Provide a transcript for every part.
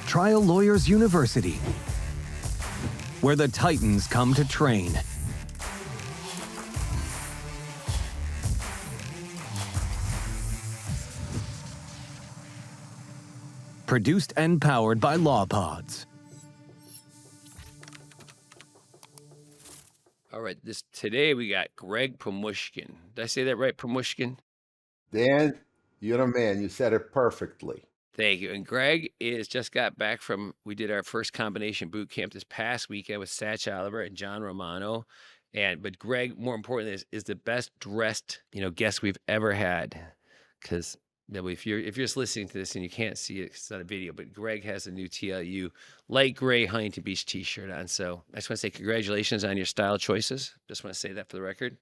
Trial Lawyers University, where the Titans come to train. Produced and powered by LawPods. All right, today we got Greg Prosmushkin. Did I say that right, Prosmushkin? Dan, you're the man. You said it perfectly. Thank you. And Greg just got back we did our first combination boot camp this past weekend with Sach Oliver and John Romano. But Greg, more importantly, is the best dressed, guest we've ever had. Because if you're just listening to this and you can't see it, it's not a video, but Greg has a new TLU light gray Huntington Beach t-shirt on. So I just want to say congratulations on your style choices. Just want to say that for the record.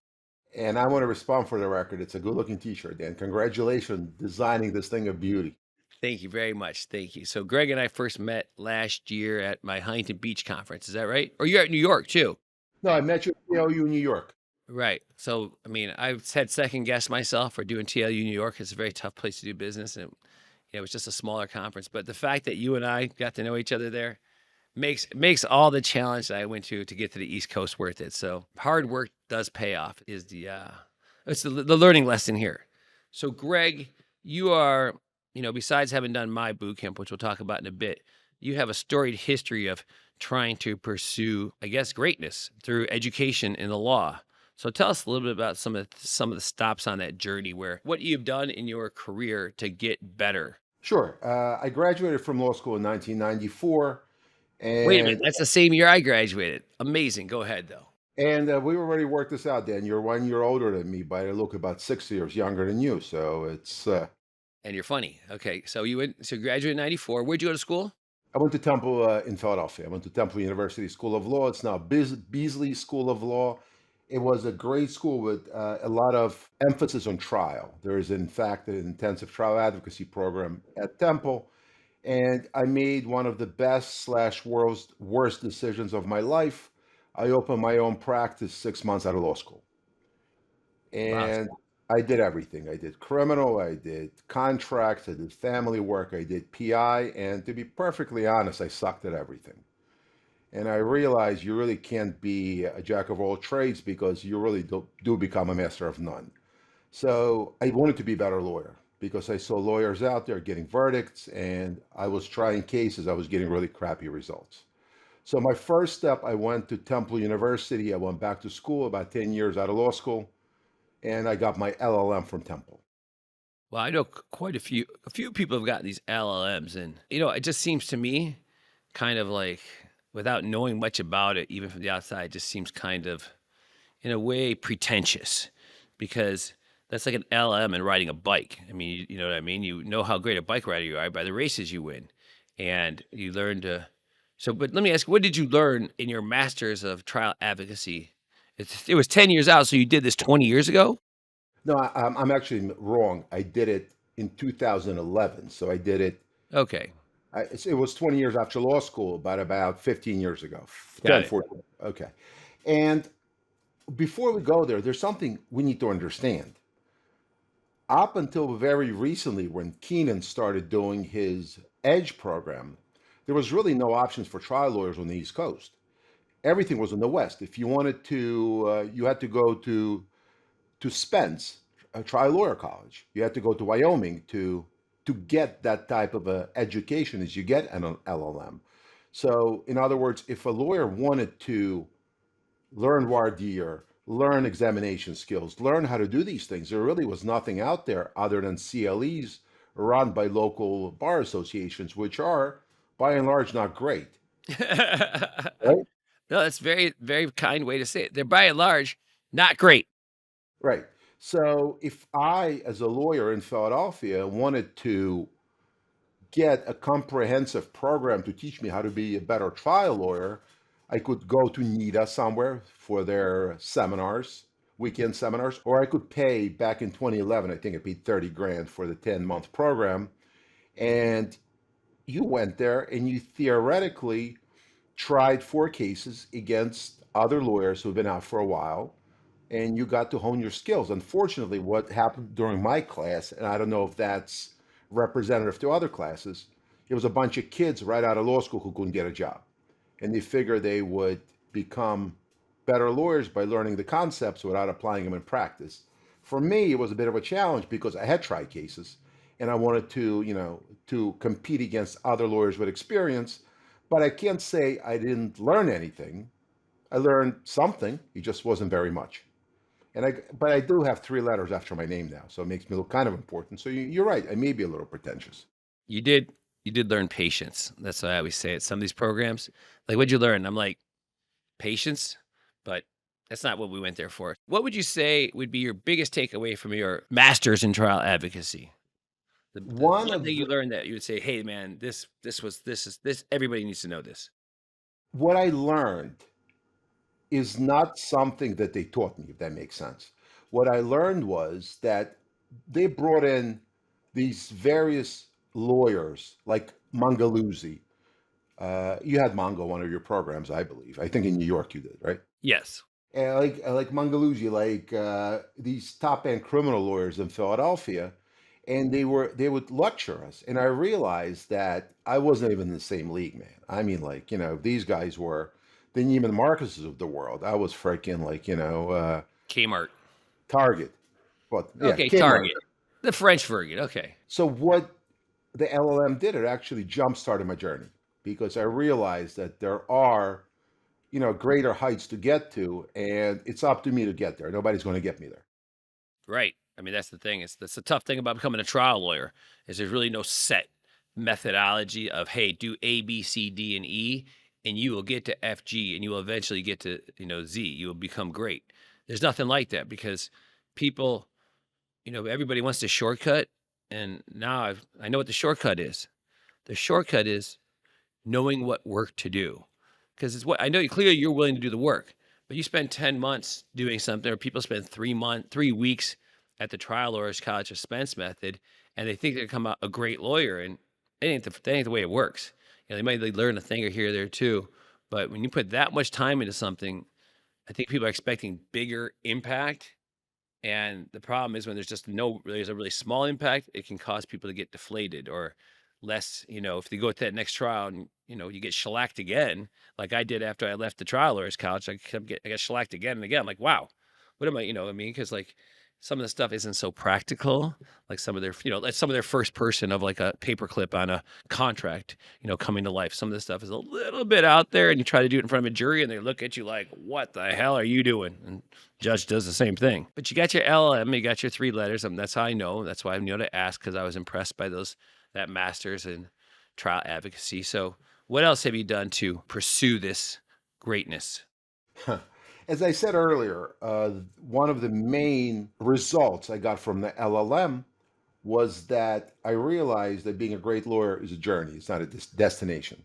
And I want to respond for the record. It's a good-looking t-shirt, Dan. Congratulations designing this thing of beauty. Thank you very much. Thank you. So Greg and I first met last year at my Huntington Beach conference. Is that right? Or you're at New York too? No, I met you at TLU New York. Right. So, I've had second guess myself for doing TLU New York. It's a very tough place to do business. And it was just a smaller conference. But the fact that you and I got to know each other there makes all the challenge that I went to get to the East Coast worth it. So hard work does pay off is it's the learning lesson here. So Greg, you are, besides having done my boot camp, which we'll talk about in a bit, you have a storied history of trying to pursue, I guess, greatness through education in the law. So tell us a little bit about some of the stops on that journey, what you've done in your career to get better. Sure. I graduated from law school in 1994. And wait a minute, that's the same year I graduated. Amazing. Go ahead, though. And we already worked this out, Dan. You're 1 year older than me, by the look, about 6 years younger than you. So it's... And you're funny. Okay, so you graduated in 94. Where'd you go to school? I went to Temple in Philadelphia. I went to Temple University School of Law. It's now Beasley School of Law. It was a great school with a lot of emphasis on trial. There is, in fact, an intensive trial advocacy program at Temple. And I made one of the best / worst decisions of my life. I opened my own practice 6 months out of law school. And wow. I did everything. I did criminal, I did contracts, I did family work, I did PI. And to be perfectly honest, I sucked at everything. And I realized you really can't be a jack of all trades because you really do become a master of none. So I wanted to be a better lawyer because I saw lawyers out there getting verdicts and I was trying cases. I was getting really crappy results. So my first step, I went to Temple University. I went back to school about 10 years out of law school, and I got my LLM from Temple. Well, I know quite a few people have gotten these LLMs, and it just seems to me kind of like, without knowing much about it, even from the outside, it just seems kind of, in a way, pretentious, because that's like an LLM and riding a bike. You know what I mean? You know how great a bike rider you are by the races you win, and you learn to. So, but let me ask you, what did you learn in your Masters of Trial Advocacy? It was 10 years out, so you did this 20 years ago? No, I'm actually wrong. I did it in 2011, so I did it. Okay. It was 20 years after law school, but about 15 years ago. 14. Okay. And before we go there, there's something we need to understand. Up until very recently, when Keenan started doing his EDGE program, there was really no options for trial lawyers on the East Coast. Everything was in the West. If you wanted to, you had to go to Spence, a trial lawyer college. You had to go to Wyoming to get that type of education as you get an LLM. So in other words, if a lawyer wanted to learn voir dire, learn examination skills, learn how to do these things, there really was nothing out there other than CLEs run by local bar associations, which are, by and large, not great. Right? No, that's very, very kind way to say it. They're by and large not great. Right. So if I, as a lawyer in Philadelphia, wanted to get a comprehensive program to teach me how to be a better trial lawyer, I could go to NIDA somewhere for their seminars, weekend seminars, or I could pay, back in 2011, I think I paid 30 grand for the 10-month program. And you went there and you theoretically tried 4 cases against other lawyers who've been out for a while, and you got to hone your skills. Unfortunately, what happened during my class, and I don't know if that's representative to other classes, It was a bunch of kids right out of law school who couldn't get a job. And they figured they would become better lawyers by learning the concepts without applying them in practice. For me, it was a bit of a challenge because I had tried cases and I wanted to, to compete against other lawyers with experience. But I can't say I didn't learn anything. I learned something. It just wasn't very much. But I do have 3 letters after my name now, so it makes me look kind of important. So you're right. I may be a little pretentious. You did learn patience. That's what I always say at some of these programs. Like, what'd you learn? I'm like, patience, but that's not what we went there for. What would you say would be your biggest takeaway from your master's in trial advocacy? The One one thing of you the, learned that you would say, hey man, this everybody needs to know this. what I learned is not something that they taught me, if that makes sense. What I learned was that they brought in these various lawyers like Mangaluzzi. You had Mongo, one of your programs, I believe. I think in New York you did, right? Yes. And like Mangaluzzi, like these top end criminal lawyers in Philadelphia, and they would lecture us, and I realized that I wasn't even in the same league, man. I mean, like these guys were the Neiman Marcuses of the world. I was freaking like Kmart. Target, but yeah, Okay, Kmart. Target. The French version. Okay. So what the LLM did, it actually jump started my journey because I realized that there are greater heights to get to, and it's up to me to get there. Nobody's going to get me there. Right. I mean, that's the thing. That's the tough thing about becoming a trial lawyer is there's really no set methodology of, hey, do A, B, C, D, and E, and you will get to F, G, and you will eventually get to, Z. You will become great. There's nothing like that because people, everybody wants to shortcut. And now I know what the shortcut is. The shortcut is knowing what work to do. Because it's what I know clearly you're willing to do the work, but you spend 10 months doing something, or people spend 3 weeks at the trial lawyers college expense method, and they think they come out a great lawyer, and that ain't the way it works. They might learn a thing or here or there too, but when you put that much time into something, I think people are expecting bigger impact. And the problem is when there's a really small impact, it can cause people to get deflated or less, if they go to that next trial and, you get shellacked again, like I did after I left the trial lawyers college, I got shellacked again and again. I'm like, wow, what am I, because like some of the stuff isn't so practical, like some of their, like some of their first person of like a paperclip on a contract, coming to life. Some of this stuff is a little bit out there and you try to do it in front of a jury and they look at you like, what the hell are you doing? And judge does the same thing. But you got your LLM, you got your 3 letters. That's how I know. That's why I knew to ask because I was impressed by that master's in trial advocacy. So what else have you done to pursue this greatness? As I said earlier, one of the main results I got from the LLM was that I realized that being a great lawyer is a journey. It's not a destination.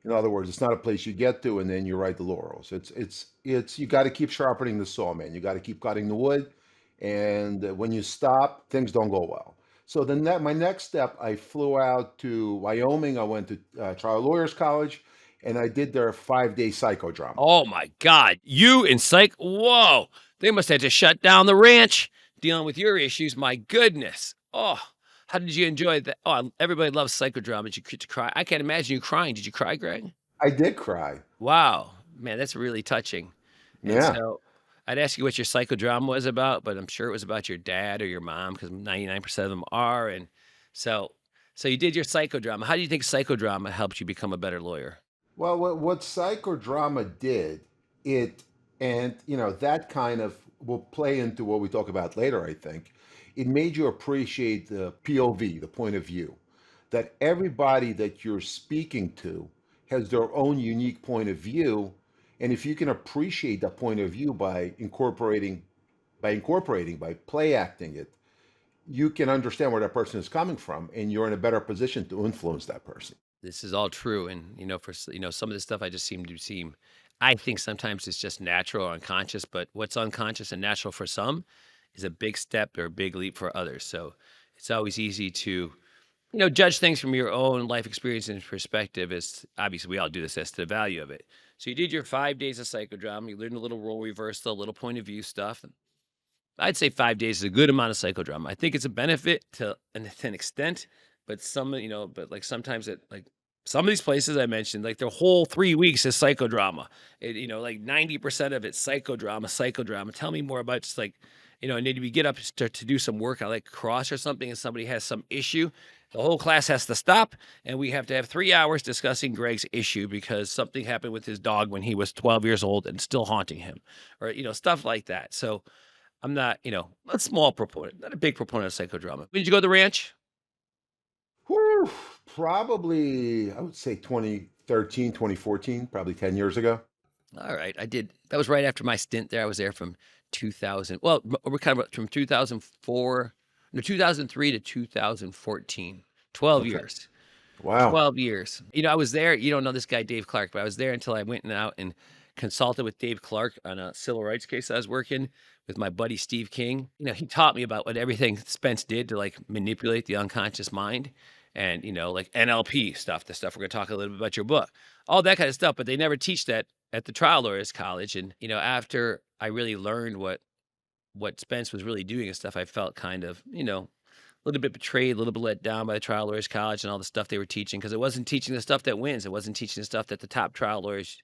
In other words, it's not a place you get to and then you write the laurels. It's you got to keep sharpening the saw, man. You got to keep cutting the wood, and when you stop, things don't go well. So then my next step, I flew out to Wyoming. I went to trial lawyers college, and I did their 5-day psychodrama. Oh my God. You in psych? Whoa. They must have to shut down the ranch dealing with your issues. My goodness. Oh, how did you enjoy that? Oh, everybody loves psychodrama. Did you get to cry? I can't imagine you crying. Did you cry, Greg? I did cry. Wow. Man, that's really touching. And Yeah. so I'd ask you what your psychodrama was about, but I'm sure it was about your dad or your mom because 99% of them are. And so you did your psychodrama. How do you think psychodrama helped you become a better lawyer? Well, what psychodrama did, it, and that kind of will play into what we talk about later, I think. It made you appreciate the POV, the point of view, that everybody that you're speaking to has their own unique point of view. And if you can appreciate that point of view by play acting it, you can understand where that person is coming from, and you're in a better position to influence that person. This is all true. And, for, some of this stuff I just I think sometimes it's just natural or unconscious, but what's unconscious and natural for some is a big step or a big leap for others. So it's always easy to, judge things from your own life experience and perspective. Is obviously we all do this as to the value of it. So you did your 5 days of psychodrama. You learned a little role reversal, a little point of view stuff. I'd say 5 days is a good amount of psychodrama. I think it's a benefit to an extent, but but like sometimes like some of these places I mentioned, like their whole 3 weeks is psychodrama. Like 90% of it's psychodrama, psychodrama. Tell me more about just like, I need to get up to do some work. I like cross or something and somebody has some issue. The whole class has to stop and we have to have 3 hours discussing Greg's issue because something happened with his dog when he was 12 years old and still haunting him or, stuff like that. So I'm not, a small proponent, not a big proponent of psychodrama. Did you go to the ranch? Whew, probably, I would say 2013, 2014, probably 10 years ago. All right, I did. That was right after my stint there. I was there from 2000. Well, we're kind of from 2004, no, 2003 to 2014. 12 Okay. years. Wow. 12 years. I was there. You don't know this guy, Dave Clark, but I was there until I went out and consulted with Dave Clark on a civil rights case I was working with my buddy Steve King. He taught me about what everything Spence did to like manipulate the unconscious mind and, like NLP stuff, the stuff we're going to talk a little bit about your book, all that kind of stuff. But they never teach that at the trial lawyers college. And, after I really learned what Spence was really doing and stuff, I felt kind of, a little bit betrayed, a little bit let down by the trial lawyers college and all the stuff they were teaching because it wasn't teaching the stuff that wins. It wasn't teaching the stuff that the top trial lawyers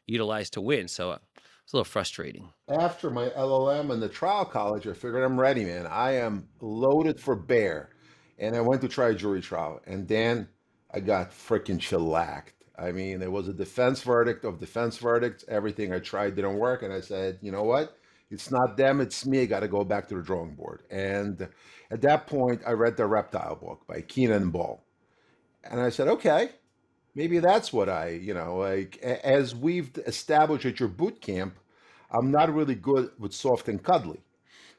utilize to win. So it's a little frustrating. After my LLM and the trial college, I figured I'm ready, man. I am loaded for bear. And I went to try a jury trial. And Dan, I got freaking shellacked. I mean, it was a defense verdict of defense verdicts. Everything I tried didn't work. And I said, you know what? It's not them, it's me. I got to go back to the drawing board. And at that point, I read the Reptile book by Keenan and Ball. And I said, okay, maybe that's what like as we've established at your boot camp, I'm not really good with soft and cuddly.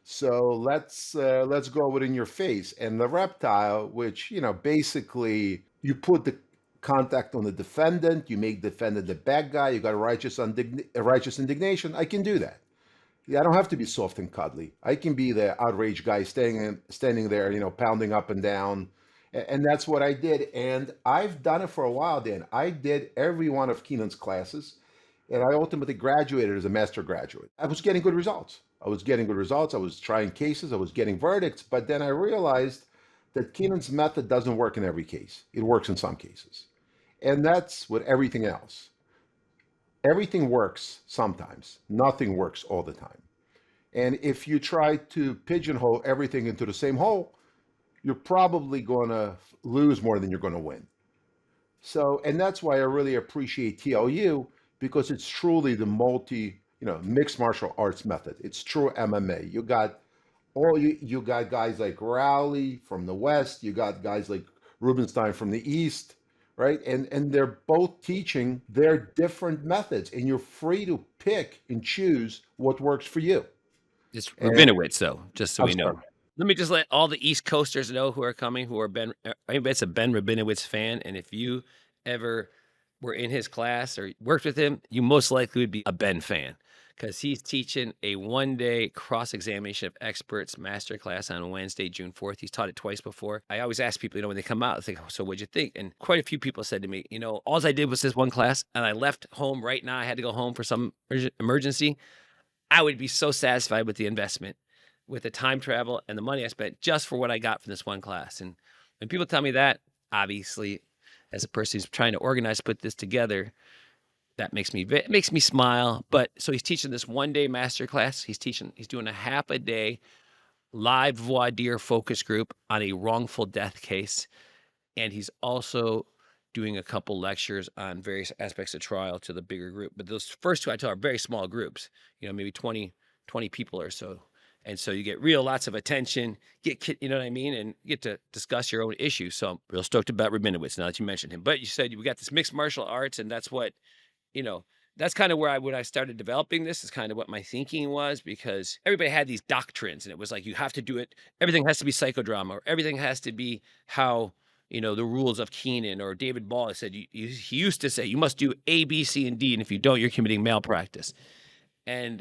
So let's go with in your face. And the Reptile, which basically you put the contact on the defendant, you make defendant the bad guy, you got a righteous indignation. I can do that. Yeah, I don't have to be soft and cuddly. I can be the outraged guy standing there, pounding up and down. And that's what I did. And I've done it for a while, Dan. I did every one of Keenan's classes, and I ultimately graduated as a master graduate. I was getting good results. I was trying cases. I was getting verdicts. But then I realized that Keenan's method doesn't work in every case. It works in some cases. And that's with everything else. Everything works sometimes. Nothing works all the time. And if you try to pigeonhole everything into the same hole, you're probably going to lose more than you're going to win. So, and that's why I really appreciate TLU because it's truly the mixed martial arts method. It's true MMA. You got guys like Rowley from the West. You got guys like Rubinstein from the East, right? And they're both teaching their different methods, and you're free to pick and choose what works for you. It's Rubinowitz, though, just so we know. Sorry. Let me just let all the East Coasters know who are coming, who are it's a Ben Rubinowitz fan. And if you ever were in his class or worked with him, you most likely would be a Ben fan because he's teaching a one-day cross-examination of experts masterclass on Wednesday, June 4th. He's taught it twice before. I always ask people, when they come out, I think, so what'd you think? And quite a few people said to me, all I did was this one class and I left home right now. I had to go home for some emergency. I would be so satisfied with the investment, with the time travel and the money I spent just for what I got from this one class. And when people tell me that, obviously, as a person who's trying to organize, put this together, that makes me smile. But so he's teaching this one-day master class. He's doing a half a day live voir dire focus group on a wrongful death case. And he's also doing a couple lectures on various aspects of trial to the bigger group. But those first two I tell are very small groups, maybe 20 people or so. And so you get lots of attention, you know what I mean? And get to discuss your own issues. So I'm real stoked about Rubinowitz now that you mentioned him. But you said we got this mixed martial arts, and that's what, that's kind of where when I started developing this is kind of what my thinking was, because everybody had these doctrines and it was like, you have to do it. Everything has to be psychodrama, or everything has to be how, the rules of Keenan, or David Ball said, he used to say, you must do A, B, C, and D. And if you don't, you're committing malpractice. And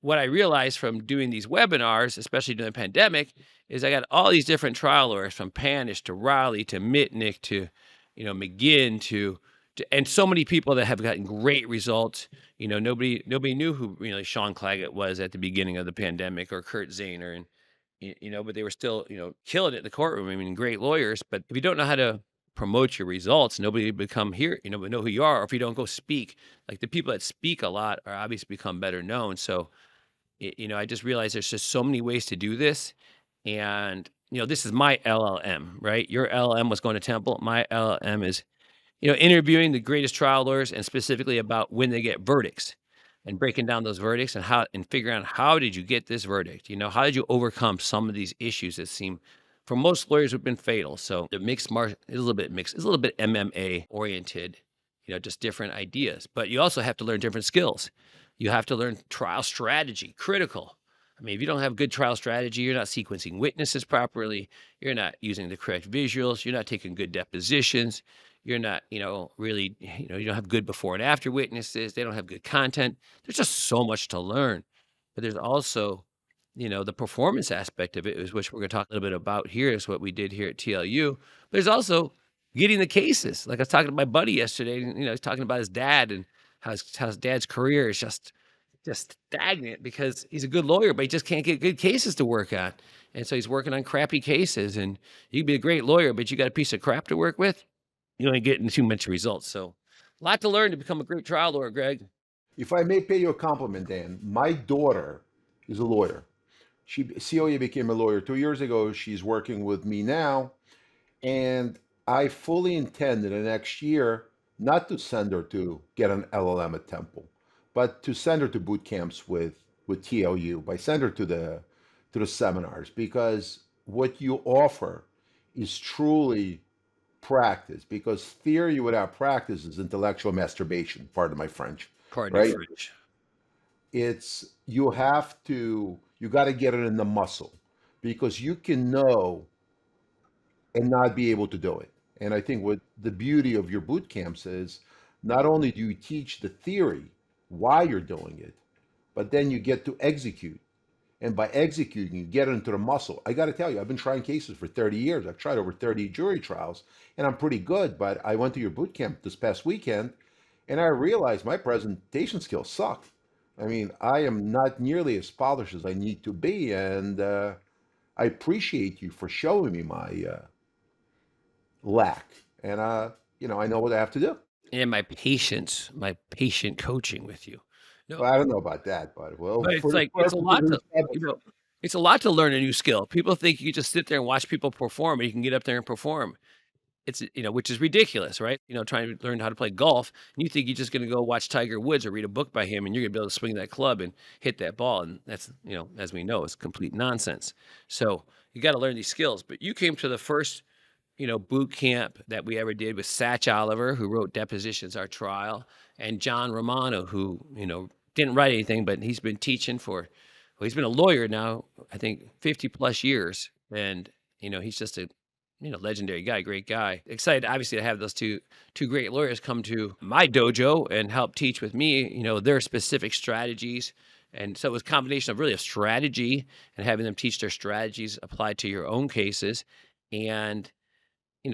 what I realized from doing these webinars, especially during the pandemic, is I got all these different trial lawyers, from Panish to Riley to Mitnick to, McGinn to and so many people that have gotten great results. Nobody knew who Sean Claggett was at the beginning of the pandemic, or Kurt Zaner. but they were still, killing it in the courtroom. I mean, great lawyers, but if you don't know how to promote your results, nobody would become here, would know who you are. Or if you don't go speak, like the people that speak a lot are obviously become better known. So, I just realized there's just so many ways to do this. And, this is my LLM, right? Your LLM was going to Temple. My LLM is, interviewing the greatest trial lawyers and specifically about when they get verdicts and breaking down those verdicts and figuring out how did you get this verdict? How did you overcome some of these issues that seem for most lawyers have been fatal? So the mixed martial is a little bit mixed, it's a little bit MMA oriented, just different ideas. But you also have to learn different skills. You have to learn trial strategy, critical. I mean, if you don't have good trial strategy, you're not sequencing witnesses properly, you're not using the correct visuals, you're not taking good depositions, you're not, really, you don't have good before and after witnesses, they don't have good content. There's just so much to learn. But there's also, the performance aspect of it, is which we're going to talk a little bit about here, is what we did here at TLU. There's also getting the cases. Like I was talking to my buddy yesterday, and, he's talking about his dad and how his dad's career is just stagnant because he's a good lawyer, but he just can't get good cases to work on. And so he's working on crappy cases. And you can be a great lawyer, but you got a piece of crap to work with, you ain't getting too much results. So a lot to learn to become a great trial lawyer, Greg. If I may pay you a compliment, Dan, my daughter is a lawyer. Celia became a lawyer 2 years ago. She's working with me now. And I fully intend in the next year not to send her to get an LLM at Temple, but to send her to boot camps with TLU, by send her to the seminars, because what you offer is truly practice, because theory without practice is intellectual masturbation, pardon my French, Pardon right? your French. It's you got to get it in the muscle, because you can know and not be able to do it. And I think what the beauty of your boot camps is, not only do you teach the theory, why you're doing it, but then you get to execute. And by executing, you get into the muscle. I got to tell you, I've been trying cases for 30 years. I've tried over 30 jury trials, and I'm pretty good. But I went to your boot camp this past weekend, and I realized my presentation skills suck. I mean, I am not nearly as polished as I need to be, and I appreciate you for showing me my lack. And I know what I have to do. And my patient coaching with you. No, Well, I don't know about that, but well, but for it's the like it's a purpose of lot this to, it's a lot to learn a new skill. People think you just sit there and watch people perform and you can get up there and perform. It's, which is ridiculous, right? Trying to learn how to play golf, and you think you're just gonna go watch Tiger Woods or read a book by him, and you're gonna be able to swing that club and hit that ball, and that's, as we know, is complete nonsense. So you gotta learn these skills. But you came to the first, boot camp that we ever did with Sach Oliver, who wrote Depositions, Our Trial, and John Romano, who, didn't write anything, but he's been teaching he's been a lawyer now, I think 50 plus years. And, he's just a, legendary guy, great guy. Excited, obviously, to have those two great lawyers come to my dojo and help teach with me, their specific strategies. And so it was a combination of really a strategy and having them teach their strategies applied to your own cases, and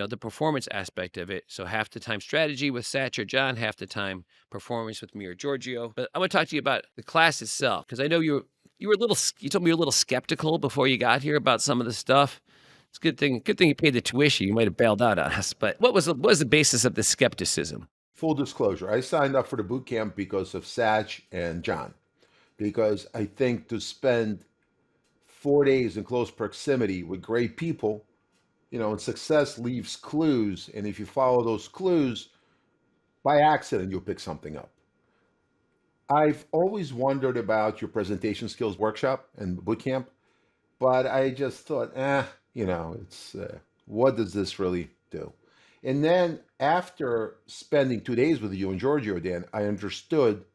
the performance aspect of it. So half the time strategy with Sach or John, half the time performance with me or Giorgio. But I want to talk to you about the class itself, because I know you were a little, you told me you were a little skeptical before you got here about some of the stuff. It's a good thing you paid the tuition. You might have bailed out on us. But what was the basis of the skepticism? Full disclosure, I signed up for the boot camp because of Sach and John, because I think to spend 4 days in close proximity with great people, and success leaves clues. And if you follow those clues, by accident, you'll pick something up. I've always wondered about your presentation skills workshop and boot camp, but I just thought, it's what does this really do? And then after spending 2 days with you and Giorgio, Dan, I understood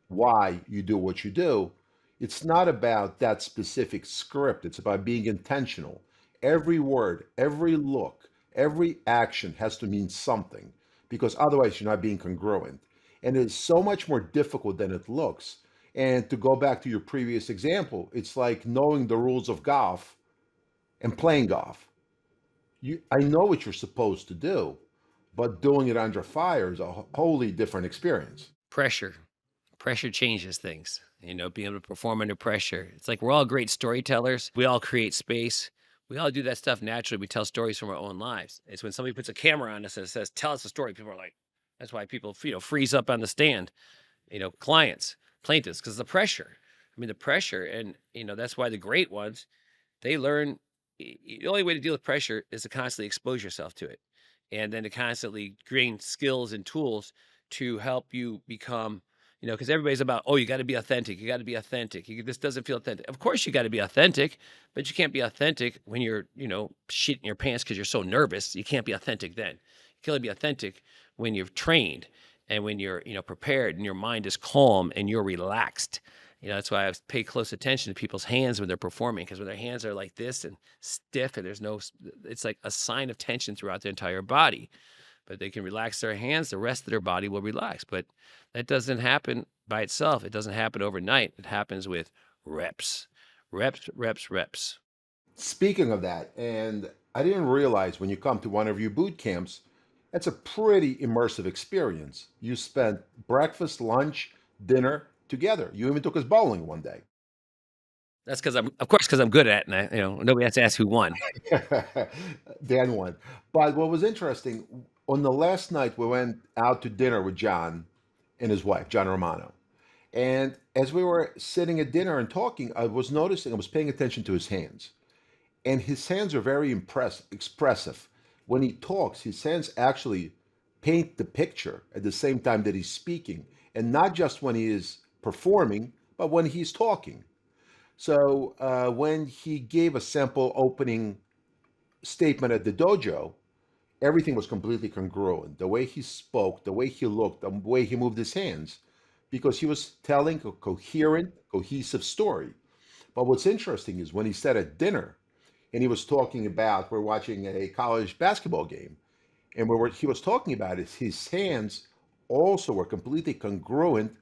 why you do what you do. It's not about that specific script. It's about being intentional. Every word, every look, every action has to mean something, because otherwise you're not being congruent. And it's so much more difficult than it looks. And to go back to your previous example, it's like knowing the rules of golf and playing golf. I know what you're supposed to do, but doing it under fire is a wholly different experience. Pressure Pressure changes things, being able to perform under pressure. It's like we're all great storytellers. We all create space. We all do that stuff naturally. We tell stories from our own lives. It's when somebody puts a camera on us and says, tell us a story. People are like, that's why people, freeze up on the stand, clients, plaintiffs, because the pressure. I mean, the pressure. And, that's why the great ones, they learn the only way to deal with pressure is to constantly expose yourself to it. And then to constantly gain skills and tools to help you become, because everybody's about, oh, you got to be authentic. You got to be authentic. This doesn't feel authentic. Of course, you got to be authentic, but you can't be authentic when you're, shitting your pants because you're so nervous. You can't be authentic then. You can only be authentic when you're trained and when you're, prepared and your mind is calm and you're relaxed. That's why I pay close attention to people's hands when they're performing, because when their hands are like this and stiff and it's like a sign of tension throughout the entire body. But they can relax their hands, the rest of their body will relax. But that doesn't happen by itself. It doesn't happen overnight. It happens with reps, reps, reps, reps. Speaking of that, and I didn't realize when you come to one of your boot camps, that's a pretty immersive experience. You spent breakfast, lunch, dinner together. You even took us bowling one day. That's because I'm good at it, and nobody has to ask who won. Dan won. But what was interesting, on the last night, we went out to dinner with John and his wife, John Romano. And as we were sitting at dinner and talking, I was paying attention to his hands. And his hands are very expressive. When he talks, his hands actually paint the picture at the same time that he's speaking. And not just when he is performing, but when he's talking. So when he gave a sample opening statement at the dojo, everything was completely congruent. The way he spoke, the way he looked, the way he moved his hands, because he was telling a coherent, cohesive story. But what's interesting is when he sat at dinner and he was talking about, we're watching a college basketball game, and he was talking about is his hands also were completely congruent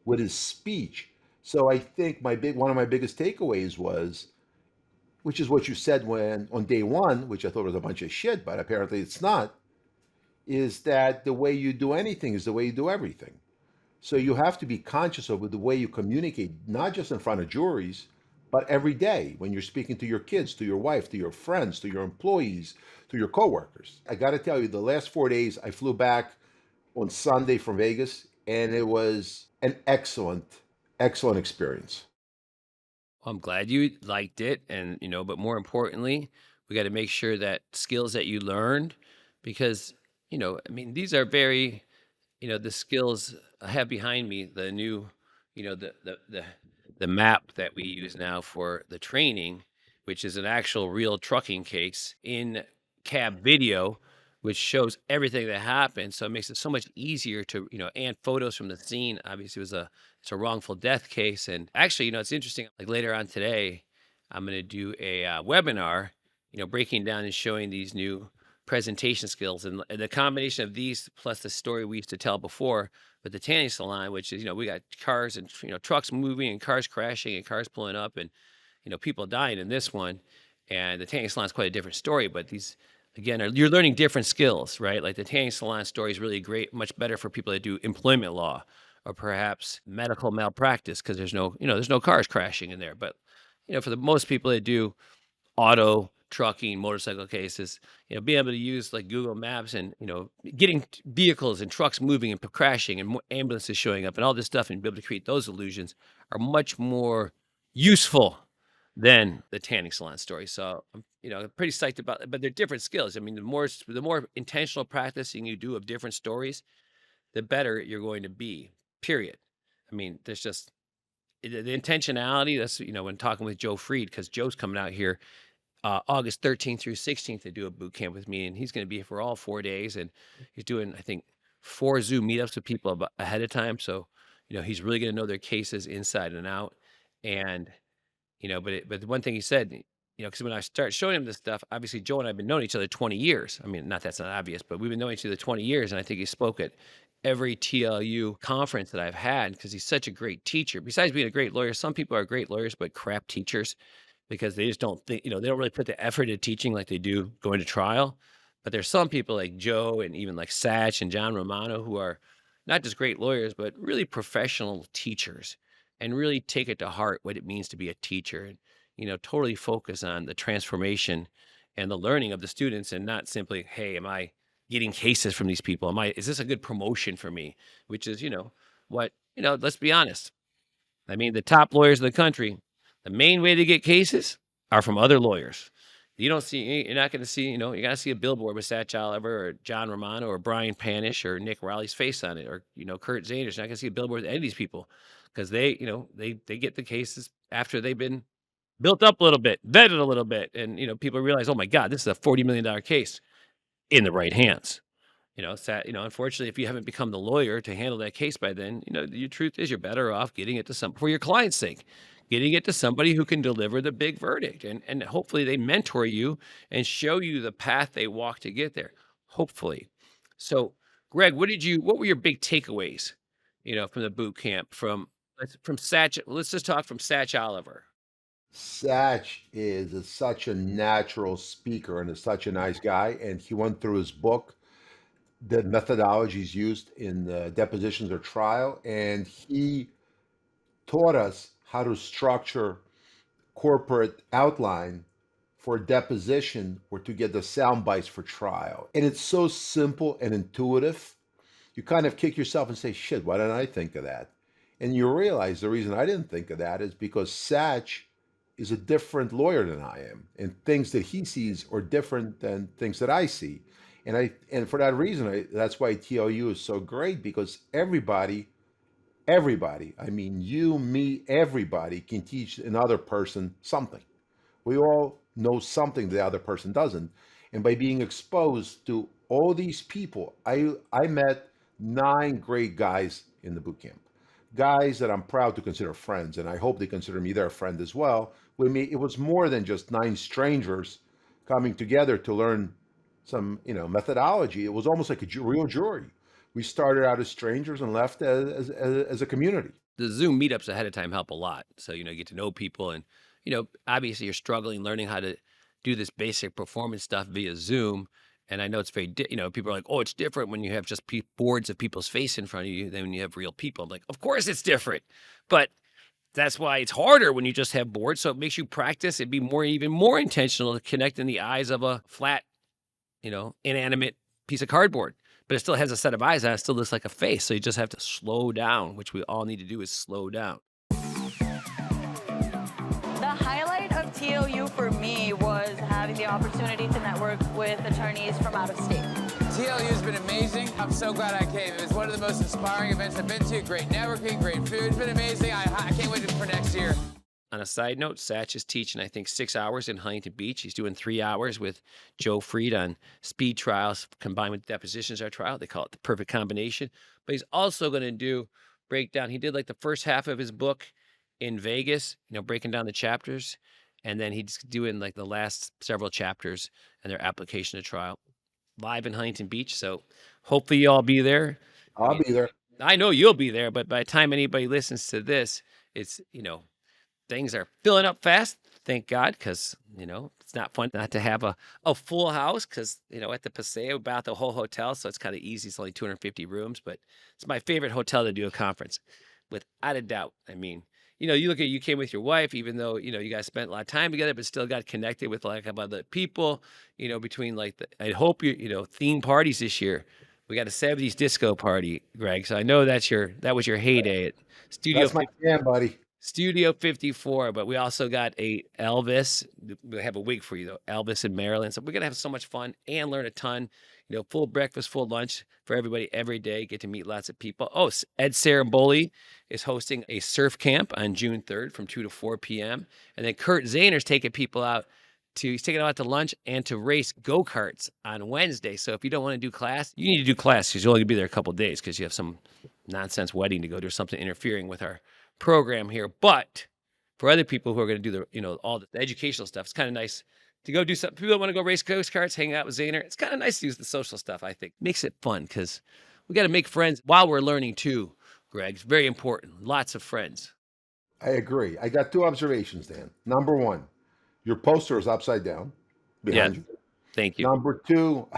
with his speech. So I think one of my biggest takeaways was, which is what you said when on day one, which I thought was a bunch of shit, but apparently it's not, is that the way you do anything is the way you do everything. So you have to be conscious of the way you communicate, not just in front of juries, but every day when you're speaking to your kids, to your wife, to your friends, to your employees, to your coworkers. I got to tell you, the last 4 days, I flew back on Sunday from Vegas, and it was an excellent, excellent experience. Well, I'm glad you liked it, and but more importantly, we got to make sure that skills that you learned, because these are very, the skills I have behind me, the new, the map that we use now for the training, which is an actual real trucking case in cab video, which shows everything that happened. So it makes it so much easier to, and photos from the scene. Obviously, it's a wrongful death case. And actually, it's interesting. Like later on today, I'm going to do a webinar, breaking down and showing these new presentation skills, and the combination of these plus the story we used to tell before with the tanning salon, which is, we got cars and, trucks moving and cars crashing and cars pulling up and, people dying in this one. And the tanning salon is quite a different story, but these, again, you're learning different skills, right? Like the tanning salon story is really great, much better for people that do employment law or perhaps medical malpractice, because there's no cars crashing in there. But, for the most people that do auto, trucking, motorcycle cases, being able to use like Google Maps and, getting vehicles and trucks moving and crashing and ambulances showing up and all this stuff and be able to create those illusions are much more useful than the tanning salon story. So I'm, pretty psyched about it, but they're different skills. I mean, the more intentional practicing you do of different stories, the better you're going to be, period. I mean, there's just the intentionality. That's, when talking with Joe Freed, because Joe's coming out here August 13th through 16th to do a boot camp with me, and he's going to be here for all 4 days, and he's doing, I think, 4 Zoom meetups with people ahead of time. So, he's really going to know their cases inside and out. And, but the one thing he said, because when I start showing him this stuff, obviously Joe and I have been knowing each other 20 years. I mean, that's not obvious, but we've been knowing each other 20 years, and I think he spoke at every TLU conference that I've had because he's such a great teacher. Besides being a great lawyer, some people are great lawyers but crap teachers, because they just don't think, they don't really put the effort into teaching like they do going to trial. But there's some people like Joe and even like Sach and John Romano who are, not just great lawyers, but really professional teachers, and really take it to heart what it means to be a teacher, and totally focus on the transformation and the learning of the students, and not simply, hey, am I getting cases from these people? Is this a good promotion for me? Which is, what, let's be honest. I mean, the top lawyers in the country, the main way to get cases are from other lawyers. You're not going to see, you got to see a billboard with Sach Oliver or John Romano or Brian Panish or Nick Rowley's face on it, or, Kurt Zaner's. You're not going to see a billboard with any of these people, because they get the cases after they've been built up a little bit, vetted a little bit. And, people realize, oh my God, this is a $40 million case in the right hands. Unfortunately, if you haven't become the lawyer to handle that case by then, the truth is you're better off getting it to for your client's sake, getting it to somebody who can deliver the big verdict. And hopefully they mentor you and show you the path they walk to get there. Hopefully. So, Greg, what were your big takeaways, from the boot camp from Sach? Let's just talk from Sach Oliver. Sach is such a natural speaker and is such a nice guy. And he went through his book, the methodologies used in the depositions or trial, and he taught us how to structure corporate outline for deposition or to get the sound bites for trial. And it's so simple and intuitive. You kind of kick yourself and say, shit, why didn't I think of that? And you realize the reason I didn't think of that is because Sach is a different lawyer than I am, and things that he sees are different than things that I see. And for that reason, that's why TLU is so great, because everybody, I mean, you, me, everybody can teach another person something. We all know something the other person doesn't. And by being exposed to all these people, I met 9 great guys in the boot camp, guys that I'm proud to consider friends, and I hope they consider me their friend as well. With me, it was more than just 9 strangers coming together to learn some, methodology. It was almost like a real jury. We started out as strangers and left as a community. The Zoom meetups ahead of time help a lot. So, you get to know people, and, obviously you're struggling learning how to do this basic performance stuff via Zoom. And I know it's very, people are like, oh, it's different when you have just boards of people's face in front of you than when you have real people. I'm like, of course it's different, but that's why it's harder when you just have boards. So it makes you practice and be even more intentional to connect in the eyes of a flat, inanimate piece of cardboard. But it still has a set of eyes on it. It still looks like a face. So you just have to slow down, which we all need to do, is slow down. The highlight of TLU for me was having the opportunity to network with attorneys from out of state. TLU has been amazing. I'm so glad I came. It was one of the most inspiring events I've been to. Great networking, great food. It's been amazing. I can't wait for next year. On a side note, Sach is teaching, I think, 6 hours in Huntington Beach. He's doing 3 hours with Joe Freed on speed trials combined with depositions or trial. They call it the perfect combination. But he's also going to do breakdown. He did like the first half of his book in Vegas, breaking down the chapters. And then he's doing like the last several chapters and their application to trial live in Huntington Beach. So hopefully you all be there. I'll be there. I know you'll be there, but by the time anybody listens to this, it's, things are filling up fast, thank God, because, it's not fun not to have a full house, because, at the Paseo, about the whole hotel, so it's kind of easy. It's only 250 rooms, but it's my favorite hotel to do a conference, without a doubt. I mean, you came with your wife, even though, you guys spent a lot of time together, but still got connected with like other people, between like I hope theme parties this year. We got a 70s disco party, Greg. So I know that was your heyday at Studio. That's my jam, buddy. Studio 54, but we also got a Elvis. We have a week for you, though. Elvis in Maryland. So we're going to have so much fun and learn a ton. Full breakfast, full lunch for everybody every day. Get to meet lots of people. Oh, Ed Saramboli is hosting a surf camp on June 3rd from 2 to 4 p.m. And then Kurt Zaner's taking people out he's taking them out to lunch and to race go-karts on Wednesday. So if you don't want to do class, you need to do class, because you're only going to be there a couple of days because you have some nonsense wedding to go to or something interfering with our program here. But for other people who are going to do all the educational stuff, it's kind of nice to go do something. People want to go race go-karts, hang out with Zaner. It's kind of nice to use the social stuff, I think. Makes it fun, because we got to make friends while we're learning too, Greg. It's very important. Lots of friends. I agree. I got 2 observations, Dan. Number 1, your poster is upside down behind you. Thank you. Number 2,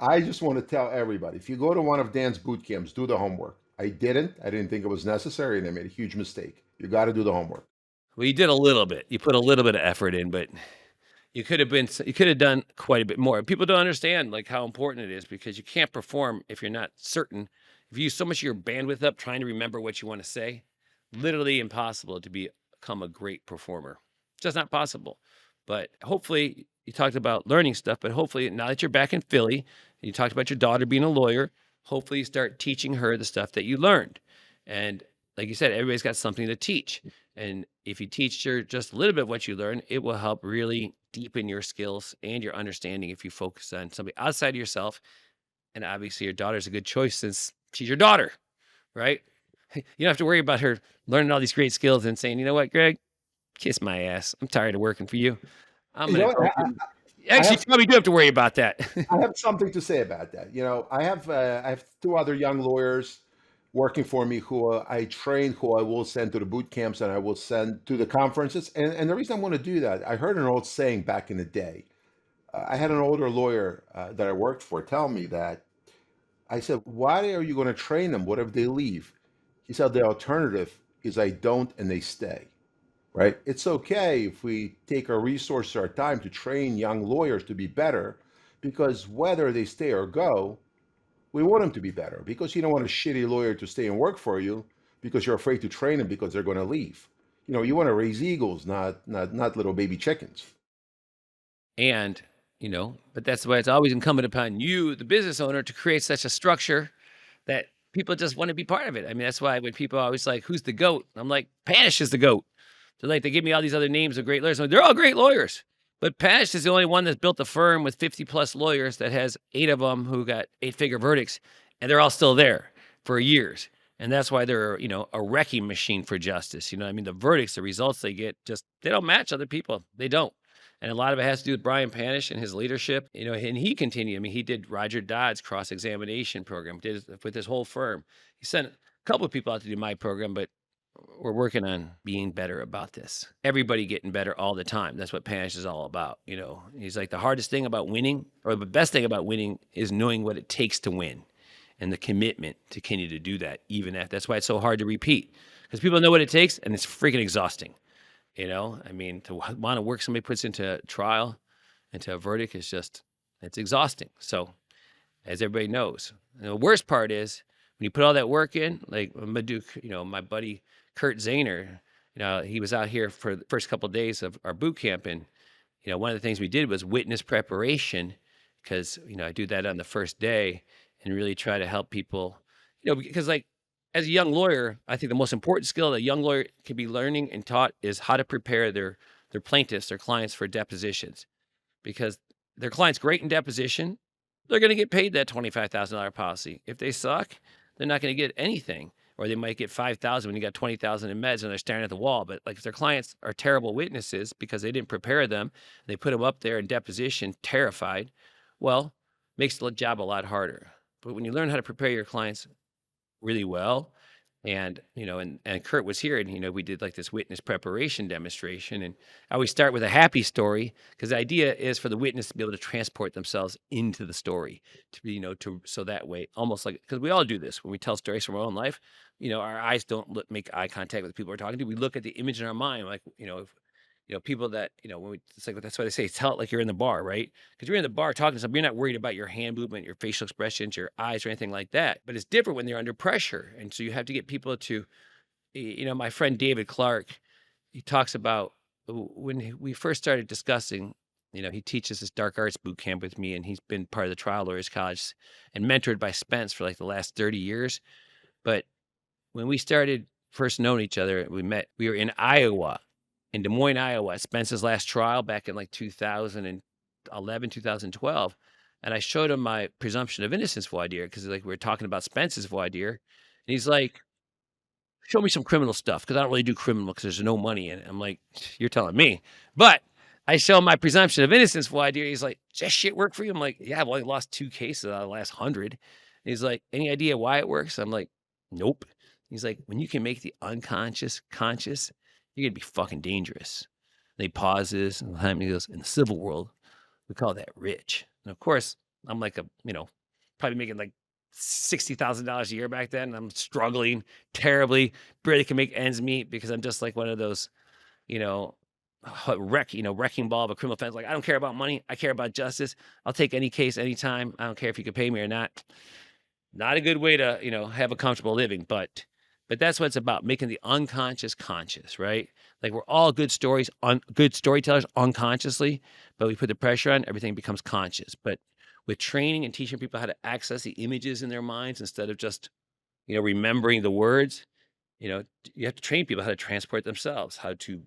I just want to tell everybody, if you go to one of Dan's boot camps, do the homework. I didn't. I didn't think it was necessary, and I made a huge mistake. You got to do the homework. Well, you did a little bit. You put a little bit of effort in, but you could have done quite a bit more. People don't understand like how important it is because you can't perform if you're not certain. If you use so much of your bandwidth up trying to remember what you want to say, literally impossible to become a great performer. Just not possible. But hopefully you talked about learning stuff, but hopefully now that you're back in Philly, and you talked about your daughter being a lawyer, hopefully you start teaching her the stuff that you learned. And like you said, everybody's got something to teach. And if you teach her just a little bit of what you learn, it will help really deepen your skills and your understanding if you focus on somebody outside of yourself. And obviously your daughter's a good choice since she's your daughter, right? You don't have to worry about her learning all these great skills and saying, you know what, Greg, kiss my ass. I'm tired of working for you. I'm You going know, to actually, you probably do have to worry about that. I have something to say about that. I have two other young lawyers working for me who I train, who I will send to the boot camps and I will send to the conferences. And the reason I want to do that, I heard an old saying back in the day. I had an older lawyer that I worked for tell me that. I said, why are you going to train them? What if they leave? He said, the alternative is I don't and they stay. Right? It's okay if we take our resources, our time to train young lawyers to be better, because whether they stay or go, we want them to be better because you don't want a shitty lawyer to stay and work for you because you're afraid to train them because they're going to leave. You want to raise eagles, not little baby chickens. And, but that's why it's always incumbent upon you, the business owner, to create such a structure that people just want to be part of it. I mean, that's why when people are always like, who's the GOAT? I'm like, Panish is the GOAT. They give me all these other names of great lawyers. They're all great lawyers. But Panish is the only one that's built a firm with 50 plus lawyers that has 8 of them who got 8-figure verdicts. And they're all still there for years. And that's why they're, a wrecking machine for justice. The verdicts, the results they get, they don't match other people. They don't. And a lot of it has to do with Brian Panish and his leadership. And he continued. He did Roger Dodd's cross-examination program, did it with his whole firm. He sent a couple of people out to do my program, but we're working on being better about this. Everybody getting better all the time. That's what Panish is all about. He's like, the hardest thing about winning, or the best thing about winning, is knowing what it takes to win and the commitment to continue to do that, even after. That's why it's so hard to repeat, because people know what it takes and it's freaking exhausting. To want to work somebody puts into a trial, into a verdict, is it's exhausting. So, as everybody knows, the worst part is when you put all that work in, like my buddy Kurt Zahner, he was out here for the first couple of days of our boot camp. And, one of the things we did was witness preparation, because, I do that on the first day and really try to help people, because like as a young lawyer, I think the most important skill that a young lawyer can be learning and taught is how to prepare their plaintiffs, their clients for depositions, because their client's great in deposition. They're going to get paid that $25,000 policy. If they suck, they're not going to get anything. Or they might get $5,000 when you got $20,000 in meds and they're staring at the wall. But like if their clients are terrible witnesses because they didn't prepare them, they put them up there in deposition, terrified, well, makes the job a lot harder. But when you learn how to prepare your clients really well, and and Kurt was here, and we did like this witness preparation demonstration, and I always start with a happy story, because the idea is for the witness to be able to transport themselves into the story, to be so that way, almost like, because we all do this when we tell stories from our own life, our eyes don't make eye contact with the people we're talking to. We look at the image in our mind, like people that when it's like, that's why they say tell it like you're in the bar, right? Because you're in the bar talking to somebody, you're not worried about your hand movement, your facial expressions, your eyes, or anything like that. But it's different when they're under pressure, and so you have to get people to, my friend David Clark, he talks about when we first started discussing. He teaches this dark arts boot camp with me, and he's been part of the Trial Lawyers College and mentored by Spence for like the last 30 years. But when we started first knowing each other, we were in Iowa. In Des Moines, Iowa, Spence's last trial back in like 2011, 2012. And I showed him my presumption of innocence voir dire, because like we were talking about Spence's voir dire. And he's like, show me some criminal stuff, because I don't really do criminal because there's no money in it. I'm like, you're telling me. But I show him my presumption of innocence voir dire. He's like, does that shit work for you? I'm like, yeah, I've only lost 2 cases out of the last 100. And he's like, any idea why it works? I'm like, nope. He's like, when you can make the unconscious conscious, you're going to be fucking dangerous. And he pauses, and he goes, in the civil world, we call that rich. And of course, I'm like a, probably making like $60,000 a year back then. And I'm struggling terribly, barely can make ends meet because I'm just like one of those, you know, wrecking ball of a criminal offense. Like, I don't care about money. I care about justice. I'll take any case anytime. I don't care if you can pay me or not. Not a good way to, have a comfortable living, but that's what it's about, making the unconscious conscious, right? Like, we're all good good storytellers unconsciously, but we put the pressure on, everything becomes conscious. But with training and teaching people how to access the images in their minds instead of just, remembering the words, you have to train people how to transport themselves, how to,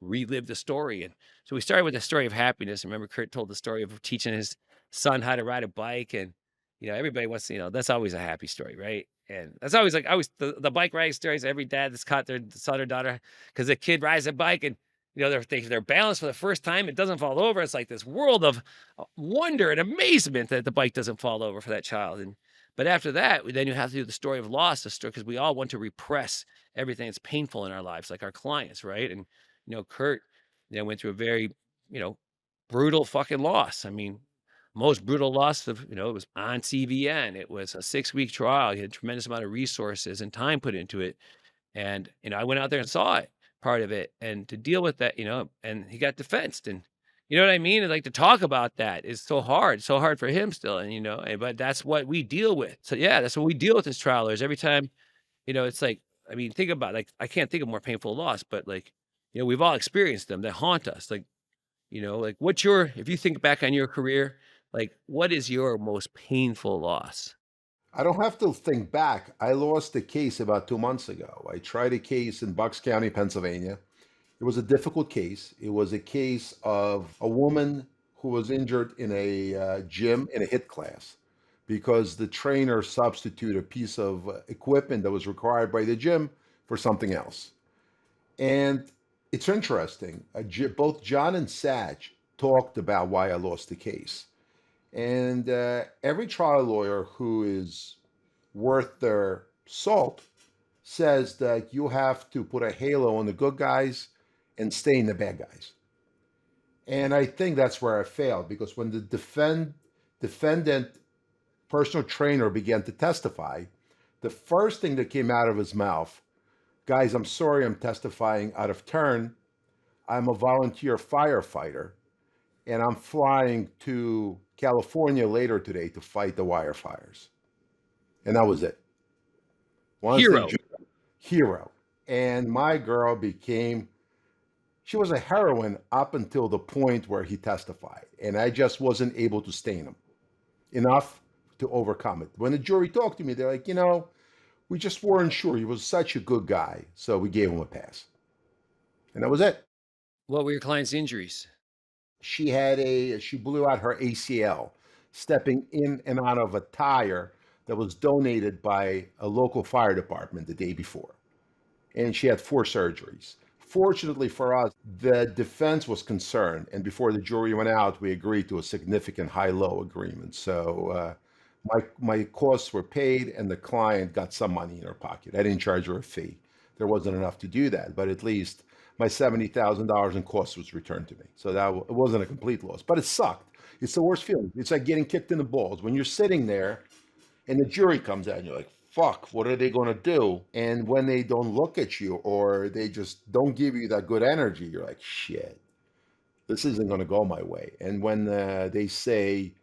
relive the story. And so we started with the story of happiness. Remember, Kurt told the story of teaching his son how to ride a bike. And, everybody wants, that's always a happy story, right? And that's always like, the bike riding stories, every dad that's caught their son or daughter, because the kid rides a bike and, they're balanced for the first time. It doesn't fall over. It's like this world of wonder and amazement that the bike doesn't fall over for that child. But after that, then you have to do the story of loss, because we all want to repress everything that's painful in our lives, like our clients, right? And, Kurt, went through a very, brutal fucking loss. I mean, most brutal loss of, it was on CVN. It was a 6-week trial. He had a tremendous amount of resources and time put into it. And, I went out there and saw it, part of it. And to deal with that, and he got defensed. And, you know what I mean? And like, to talk about that is so hard for him still. And, but that's what we deal with. So yeah, that's what we deal with as trial lawyers. Every time, it's like, I mean, think about, like, I can't think of more painful loss, but like, we've all experienced them that haunt us. Like, like if you think back on your career, like, what is your most painful loss? I don't have to think back. I lost a case about 2 months ago. I tried a case in Bucks County, Pennsylvania. It was a difficult case. It was a case of a woman who was injured in a gym in a HIIT class because the trainer substituted a piece of equipment that was required by the gym for something else. And it's interesting. Both John and Sach talked about why I lost the case. And every trial lawyer who is worth their salt says that you have to put a halo on the good guys and stay in the bad guys. And I think that's where I failed, because when the defendant personal trainer began to testify, the first thing that came out of his mouth, guys, I'm sorry I'm testifying out of turn. I'm a volunteer firefighter, and I'm flying to California later today to fight the wildfires. And that was it. Hero. And my girl she was a heroine up until the point where he testified. And I just wasn't able to stain him enough to overcome it. When the jury talked to me, they're like, we just weren't sure. He was such a good guy. So we gave him a pass. And that was it. What were your client's injuries? She blew out her ACL stepping in and out of a tire that was donated by a local fire department the day before. And she had 4 surgeries. Fortunately for us, the defense was concerned. And before the jury went out, we agreed to a significant high-low agreement. So my costs were paid and the client got some money in her pocket. I didn't charge her a fee. There wasn't enough to do that, but at least my $70,000 in costs was returned to me. So it wasn't a complete loss, but it sucked. It's the worst feeling. It's like getting kicked in the balls when you're sitting there and the jury comes out and you're like, fuck, what are they going to do? And when they don't look at you or they just don't give you that good energy, you're like, shit, this isn't going to go my way. And when they say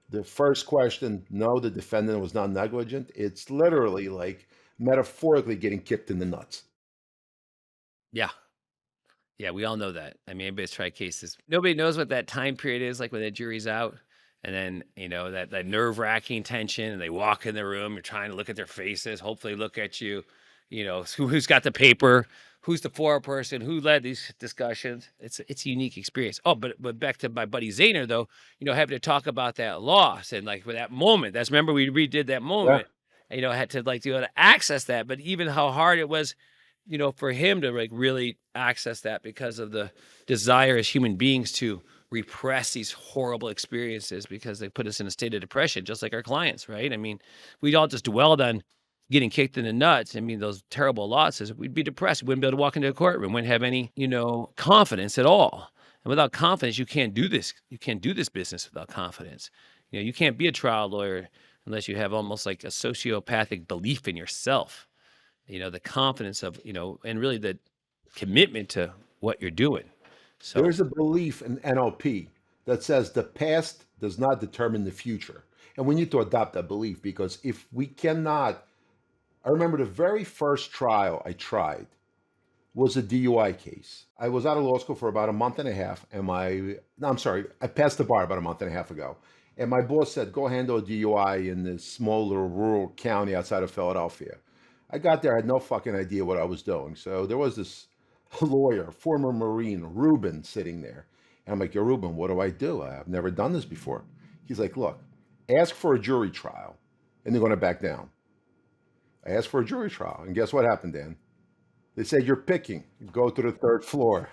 the first question, no, the defendant was not negligent, it's literally like metaphorically getting kicked in the nuts. Yeah. Yeah, we all know that. I mean, everybody's tried cases. Nobody knows what that time period is, like when the jury's out. And then, that nerve-wracking tension, and they walk in the room, you're trying to look at their faces, hopefully look at you, who's got the paper, who's the foreperson, who led these discussions. It's a unique experience. Oh, but back to my buddy Zahner, though, having to talk about that loss and like with that moment. Remember we redid that moment. Yeah. I had to be able to access that, but even how hard it was, for him to really access that because of the desire as human beings to repress these horrible experiences because they put us in a state of depression, just like our clients, right? I mean, we all just dwelled on getting kicked in the nuts. I mean, those terrible losses, we'd be depressed. We wouldn't be able to walk into a courtroom, wouldn't have any, confidence at all. And without confidence, you can't do this. You can't do this business without confidence. You can't be a trial lawyer unless you have almost like a sociopathic belief in yourself, the confidence of, and really the commitment to what you're doing. So There's a belief in NLP that says the past does not determine the future. And we need to adopt that belief, because if we cannot, I remember the very first trial I tried was a DUI case. I was out of law school for about a month and a half, and I passed the bar about a month and a half ago. And my boss said, go handle a DUI in this small little rural county outside of Philadelphia. I got there, I had no fucking idea what I was doing. So there was this lawyer, former Marine, Ruben, sitting there. And I'm like, yo, Ruben, what do I do? I've never done this before. He's like, look, ask for a jury trial, and they're going to back down. I asked for a jury trial, and guess what happened, Dan? They said, you're picking. Go to the third floor.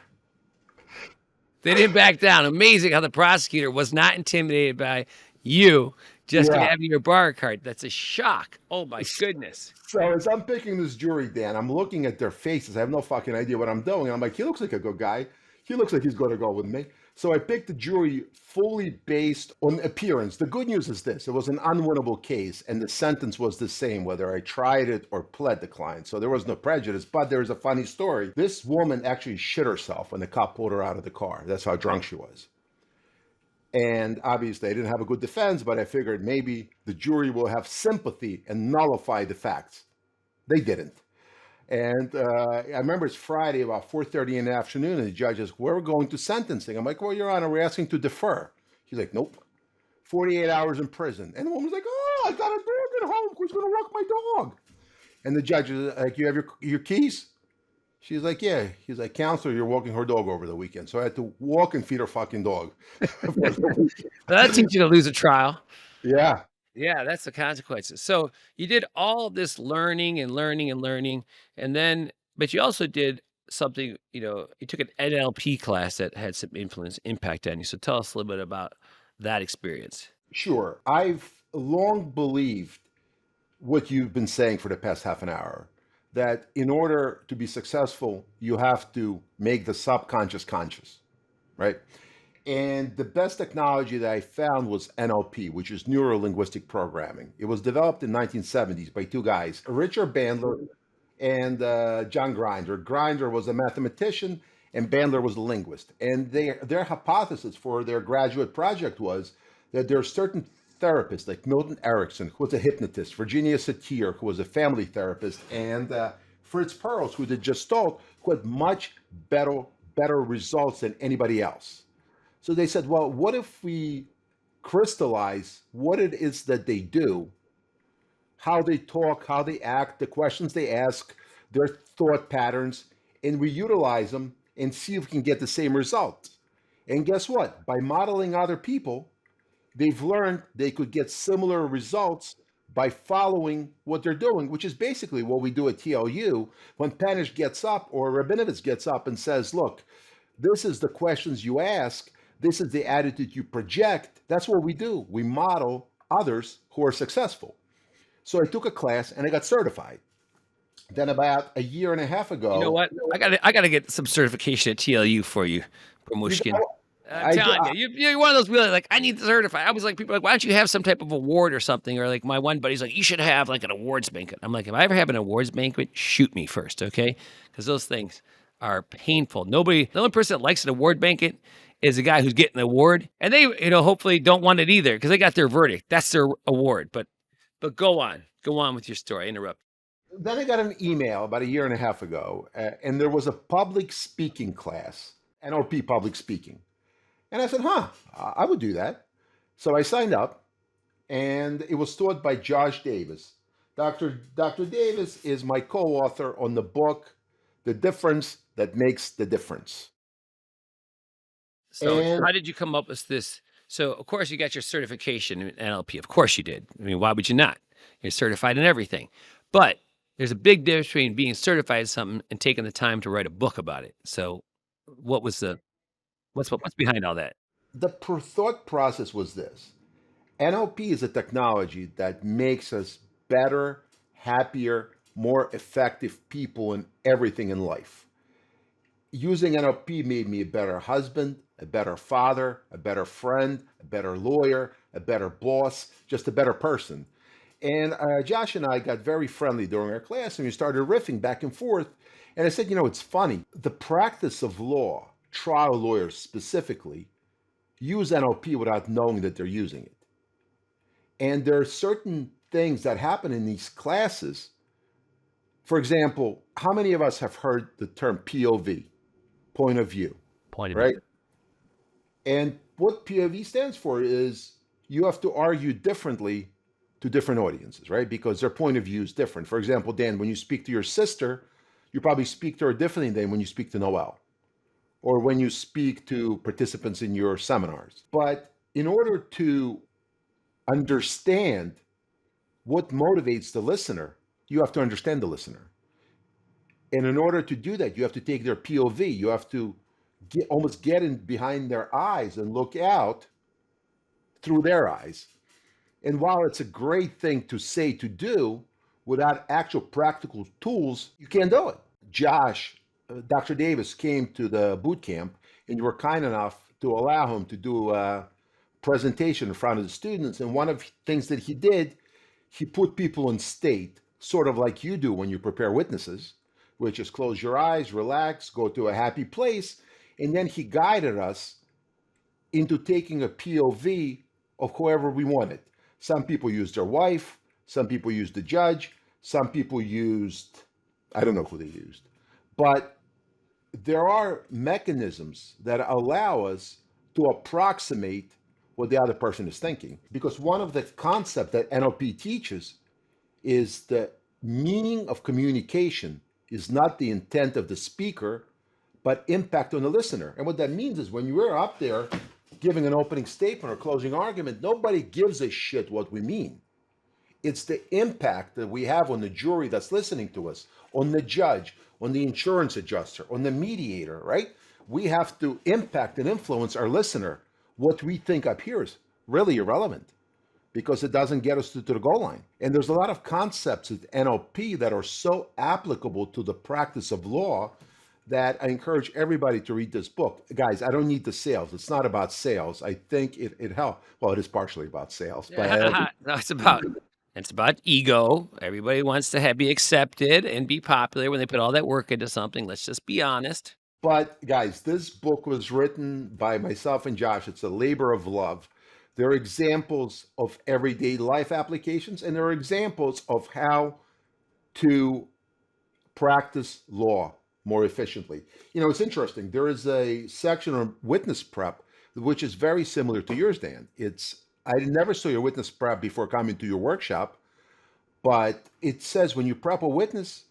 they didn't back down. Amazing how the prosecutor was not intimidated by you just Yeah. having your bar card. That's a shock. Oh my goodness. So as I'm picking this jury, Dan, I'm looking at their faces. I have no fucking idea what I'm doing. I'm like, he looks like a good guy. He looks like he's going to go with me. So I picked the jury fully based on appearance. The good news is this: it was an unwinnable case, and the sentence was the same whether I tried it or pled the client. So there was no prejudice. But there's a funny story. This woman actually shit herself when the cop pulled her out of the car. That's how drunk she was. And obviously, I didn't have a good defense, but I figured maybe the jury will have sympathy and nullify the facts. They didn't. And I remember it's Friday about 4:30 in the afternoon, and the judge is, we're going to sentencing. I'm like, well, Your Honor, we're asking to defer. He's like, nope, 48 hours in prison. And the woman's like, oh, I got a dog at home. Who's going to walk my dog? And the judge is like, you have your keys? She's like, yeah. He's like, counselor, you're walking her dog over the weekend. So I had to walk and feed her fucking dog. That teaches you to lose a trial. Yeah. Yeah, that's the consequences. So you did all of this learning and learning and learning, and then, but you also did something, you took an NLP class that had some impact on you. So tell us a little bit about that experience. Sure. I've long believed what you've been saying for the past half an hour, that in order to be successful, you have to make the subconscious conscious, right? And the best technology that I found was NLP, which is neuro-linguistic programming. It was developed in 1970s by two guys, Richard Bandler and John Grinder. Grinder was a mathematician and Bandler was a linguist. And their hypothesis for their graduate project was that there are certain therapists like Milton Erickson, who was a hypnotist, Virginia Satir, who was a family therapist, and Fritz Perls, who did Gestalt, who had much better results than anybody else. So they said, well, what if we crystallize what it is that they do, how they talk, how they act, the questions they ask, their thought patterns, and we utilize them and see if we can get the same result. And guess what? By modeling other people, they've learned they could get similar results by following what they're doing, which is basically what we do at TLU. When Panish gets up or Rubinowitz gets up and says, look, this is the questions you ask, this is the attitude you project. That's what we do. We model others who are successful. So I took a class and I got certified. Then about a year and a half ago, You know what? I gotta get some certification at TLU for you, Prosmushkin. I'm telling you, you're one of those really like, I need to certify. I was like, people are like, why don't you have some type of award or something? Or like my one buddy's like, you should have like an awards banquet. I'm like, if I ever have an awards banquet, shoot me first, okay? Because those things are painful. The only person that likes an award banquet is the guy who's getting the award, and they, hopefully don't want it either because they got their verdict. That's their award. But go on with your story. I interrupt. Then I got an email about a year and a half ago, and there was a public speaking class, NLP public speaking. And I said, I would do that. So I signed up, and it was taught by Josh Davis. Dr. Davis is my co-author on the book, The Difference That Makes the Difference. So how did you come up with this? So, of course, you got your certification in NLP. Of course you did. I mean, why would you not? You're certified in everything. But there's a big difference between being certified in something and taking the time to write a book about it. So what's behind all that? The thought process was this. NLP is a technology that makes us better, happier, more effective people in everything in life. Using NLP made me a better husband, a better father, a better friend, a better lawyer, a better boss, just a better person. And Josh and I got very friendly during our class, and we started riffing back and forth. And I said, you know, it's funny. The practice of law, trial lawyers specifically, use NLP without knowing that they're using it. And there are certain things that happen in these classes. For example, how many of us have heard the term POV, point of view? Point of right? view. And what POV stands for is you have to argue differently to different audiences, right? Because their point of view is different. For example, Dan, when you speak to your sister, you probably speak to her differently than when you speak to Noel, or when you speak to participants in your seminars. But in order to understand what motivates the listener, you have to understand the listener. And in order to do that, you have to take their POV. You have to almost get in behind their eyes and look out through their eyes. And while it's a great thing to say, to do, without actual practical tools, you can't do it. Josh, Dr. Davis came to the boot camp, and you were kind enough to allow him to do a presentation in front of the students. And one of the things that he did, he put people in state, sort of like you do when you prepare witnesses, which is close your eyes, relax, go to a happy place. And then he guided us into taking a POV of whoever we wanted. Some people used their wife, some people used the judge, some people used, I don't know who they used. But there are mechanisms that allow us to approximate what the other person is thinking. Because one of the concepts that NLP teaches is the meaning of communication is not the intent of the speaker, but impact on the listener. And what that means is when you're up there giving an opening statement or closing argument, nobody gives a shit what we mean. It's the impact that we have on the jury that's listening to us, on the judge, on the insurance adjuster, on the mediator, right? We have to impact and influence our listener. What we think up here is really irrelevant because it doesn't get us to the goal line. And there's a lot of concepts of NLP that are so applicable to the practice of law that I encourage everybody to read this book. Guys, I don't need the sales. It's not about sales. I think it helps. Well, it is partially about sales. But No, it's about ego. Everybody wants to be accepted and be popular when they put all that work into something. Let's just be honest. But guys, this book was written by myself and Josh. It's a labor of love. There are examples of everyday life applications, and there are examples of how to practice law more efficiently. You know, it's interesting. There is a section on witness prep, which is very similar to yours, Dan. I never saw your witness prep before coming to your workshop, but it says when you prep a witness,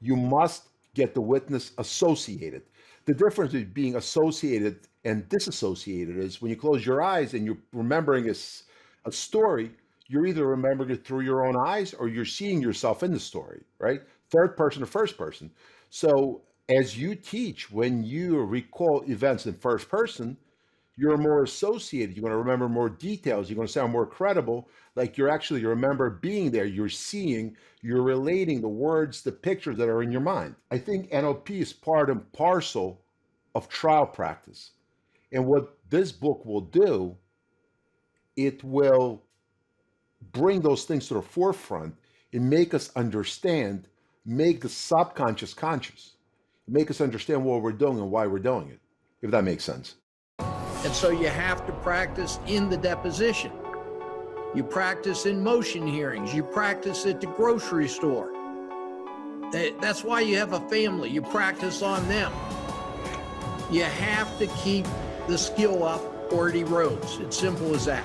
you must get the witness associated. The difference between being associated and disassociated is when you close your eyes and you're remembering a story, you're either remembering it through your own eyes or you're seeing yourself in the story, right? Third person or first person. So as you teach, when you recall events in first person, you're more associated. You're going to remember more details. You're going to sound more credible. Like you remember being there. You're seeing, you're relating the words, the pictures that are in your mind. I think NLP is part and parcel of trial practice. And what this book will do, it will bring those things to the forefront and make us understand, make the subconscious conscious, make us understand what we're doing and why we're doing it, if that makes sense. And so you have to practice in the deposition. You practice in motion hearings. You practice at the grocery store. That's why you have a family. You practice on them. You have to keep the skill up or it erodes. It's simple as that.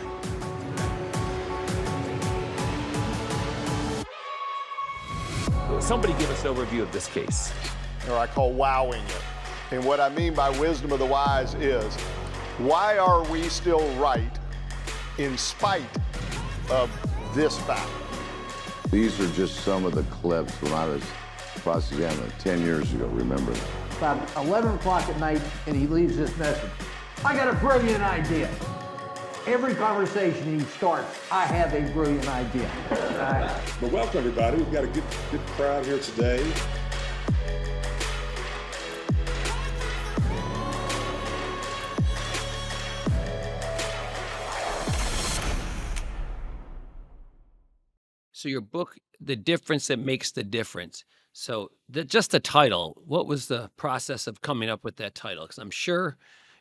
Somebody give us an overview of this case. Or I call wowing it. And what I mean by wisdom of the wise is, why are we still right in spite of this fact? These are just some of the clips when I was cross-examined 10 years ago, remember that. About 11 o'clock at night, and he leaves this message. I got a brilliant idea. Every conversation he starts, I have a brilliant idea. Well, welcome everybody. We've got a good crowd here today. So your book, The Difference That Makes the Difference. So just the title, what was the process of coming up with that title? Because I'm sure,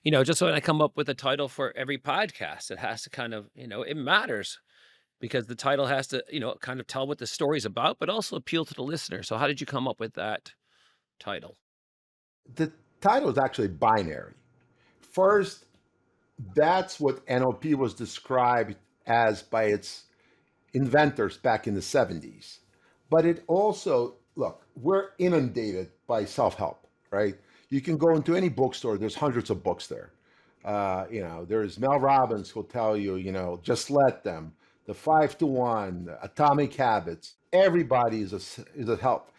just when I come up with a title for every podcast, it has to kind of, it matters because the title has to, kind of tell what the story's about, but also appeal to the listener. So how did you come up with that title? The title is actually binary. First, that's what NLP was described as by its inventors back in the 70s. But it also, look, we're inundated by self-help, right? You can go into any bookstore, there's hundreds of books there. There's Mel Robbins who'll tell you, just let them, the 5 to 1, Atomic Habits. Everybody is a help.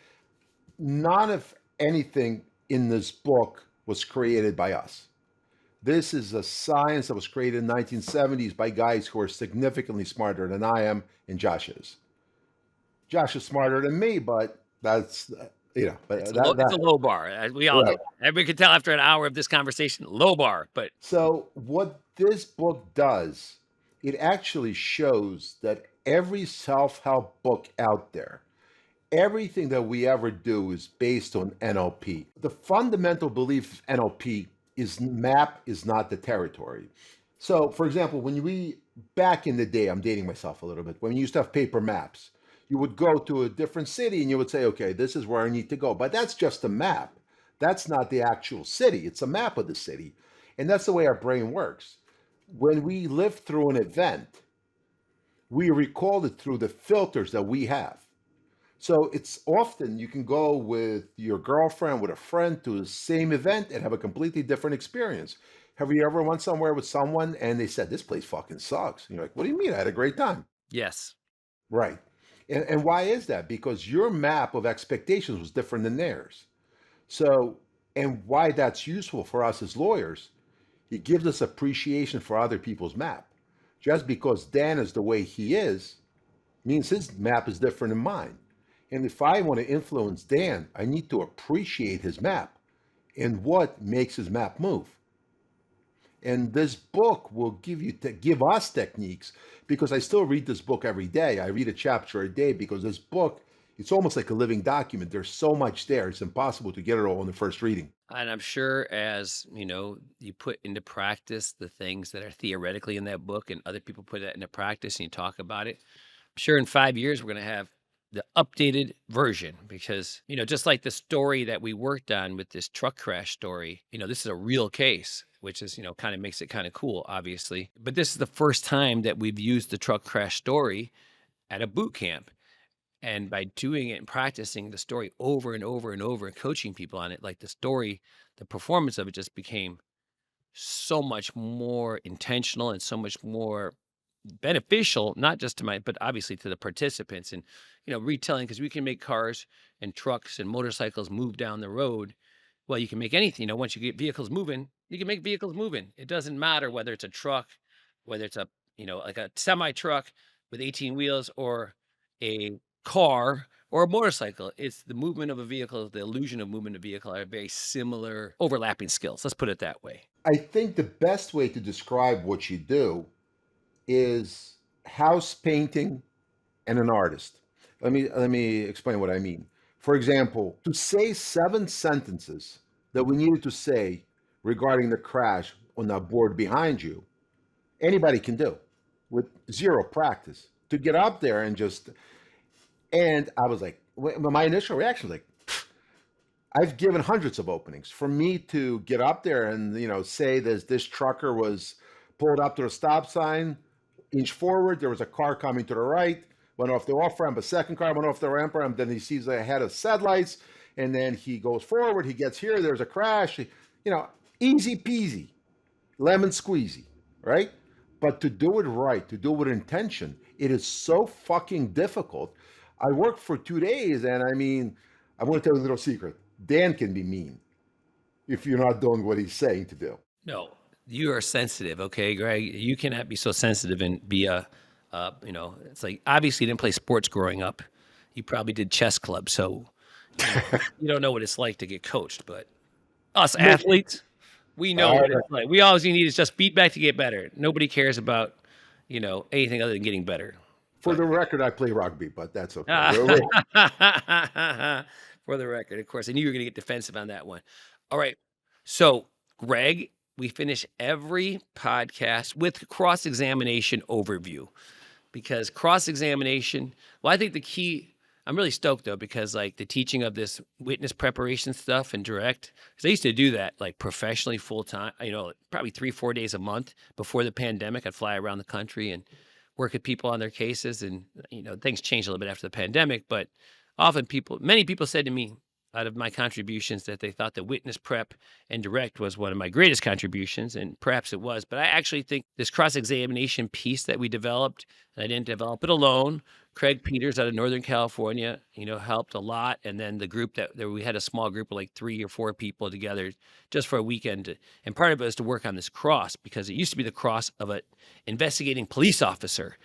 None of anything in this book was created by us. This is a science that was created in the 1970s by guys who are significantly smarter than I am and Josh is. Josh is smarter than me, but that's, but it's a low bar. We all know. Everybody can tell after an hour of this conversation, low bar. But so what this book does, it actually shows that every self-help book out there, everything that we ever do is based on NLP. The fundamental belief of NLP is map is not the territory. So, for example, back in the day, I'm dating myself a little bit, when you used to have paper maps, you would go to a different city and you would say, okay, this is where I need to go. But that's just a map. That's not the actual city. It's a map of the city. And that's the way our brain works. When we live through an event, we recall it through the filters that we have. So it's often you can go with your girlfriend, with a friend to the same event and have a completely different experience. Have you ever went somewhere with someone and they said, this place fucking sucks? And you're like, what do you mean? I had a great time. Yes. Right. And why is that? Because your map of expectations was different than theirs. So, and why that's useful for us as lawyers, it gives us appreciation for other people's map. Just because Dan is the way he is, means his map is different than mine. And if I want to influence Dan, I need to appreciate his map and what makes his map move. And this book will give us techniques, because I still read this book every day. I read a chapter a day because this book, it's almost like a living document. There's so much there. It's impossible to get it all in the first reading. And I'm sure as, you put into practice the things that are theoretically in that book and other people put that into practice and you talk about it, I'm sure in 5 years we're going to have the updated version, because, just like the story that we worked on with this truck crash story, this is a real case, which is, kind of makes it kind of cool, obviously. But this is the first time that we've used the truck crash story at a boot camp. And by doing it and practicing the story over and over and over and coaching people on it, like the story, the performance of it just became so much more intentional and so much more beneficial, not just to but obviously to the participants. And, retelling, because we can make cars and trucks and motorcycles move down the road. Well, you can make anything, once you get vehicles moving, you can make vehicles moving. It doesn't matter whether it's a truck, whether it's a, like a semi truck with 18 wheels or a car or a motorcycle. It's the movement of a vehicle, the illusion of movement of a vehicle are very similar overlapping skills. Let's put it that way. I think the best way to describe what you do is house painting and an artist. Let me explain what I mean. For example, to say 7 sentences that we needed to say regarding the crash on that board behind you, anybody can do with zero practice. To get up there and I was like, my initial reaction was like, I've given hundreds of openings. For me to get up there and, say this trucker was pulled up to a stop sign, inch forward, there was a car coming to the right, went off the off ramp, a second car went off the ramp, then he sees a head of headlights, and then he goes forward, he gets here, there's a crash, easy peasy, lemon squeezy, right? But to do it right, to do it with intention, it is so fucking difficult. I worked for 2 days, and I'm going to tell you a little secret. Dan can be mean if you're not doing what he's saying to do. No, you are sensitive, okay, Greg? You cannot be so sensitive and be it's like, obviously you didn't play sports growing up. You probably did chess club, so you don't know what it's like to get coached. But us athletes, we know what it's like. We always need is just feedback to get better. Nobody cares about, anything other than getting better. For the record, I play rugby, but that's okay. For the record, of course. I knew you were going to get defensive on that one. All right. So, Greg, we finish every podcast with cross-examination overview, because cross-examination, well, I think the key, I'm really stoked though, because like the teaching of this witness preparation stuff and direct, because I used to do that like professionally full time, probably 3-4 days a month before the pandemic. I'd fly around the country and work with people on their cases, and things changed a little bit after the pandemic, but often many people said to me out of my contributions that they thought that witness prep and direct was one of my greatest contributions, and perhaps it was, but I actually think this cross-examination piece that we developed, and I didn't develop it alone. Craig Peters out of Northern California, helped a lot. And then the group that we had a small group of like 3 or 4 people together just for a weekend. And part of it was to work on this cross, because it used to be the cross of an investigating police officer.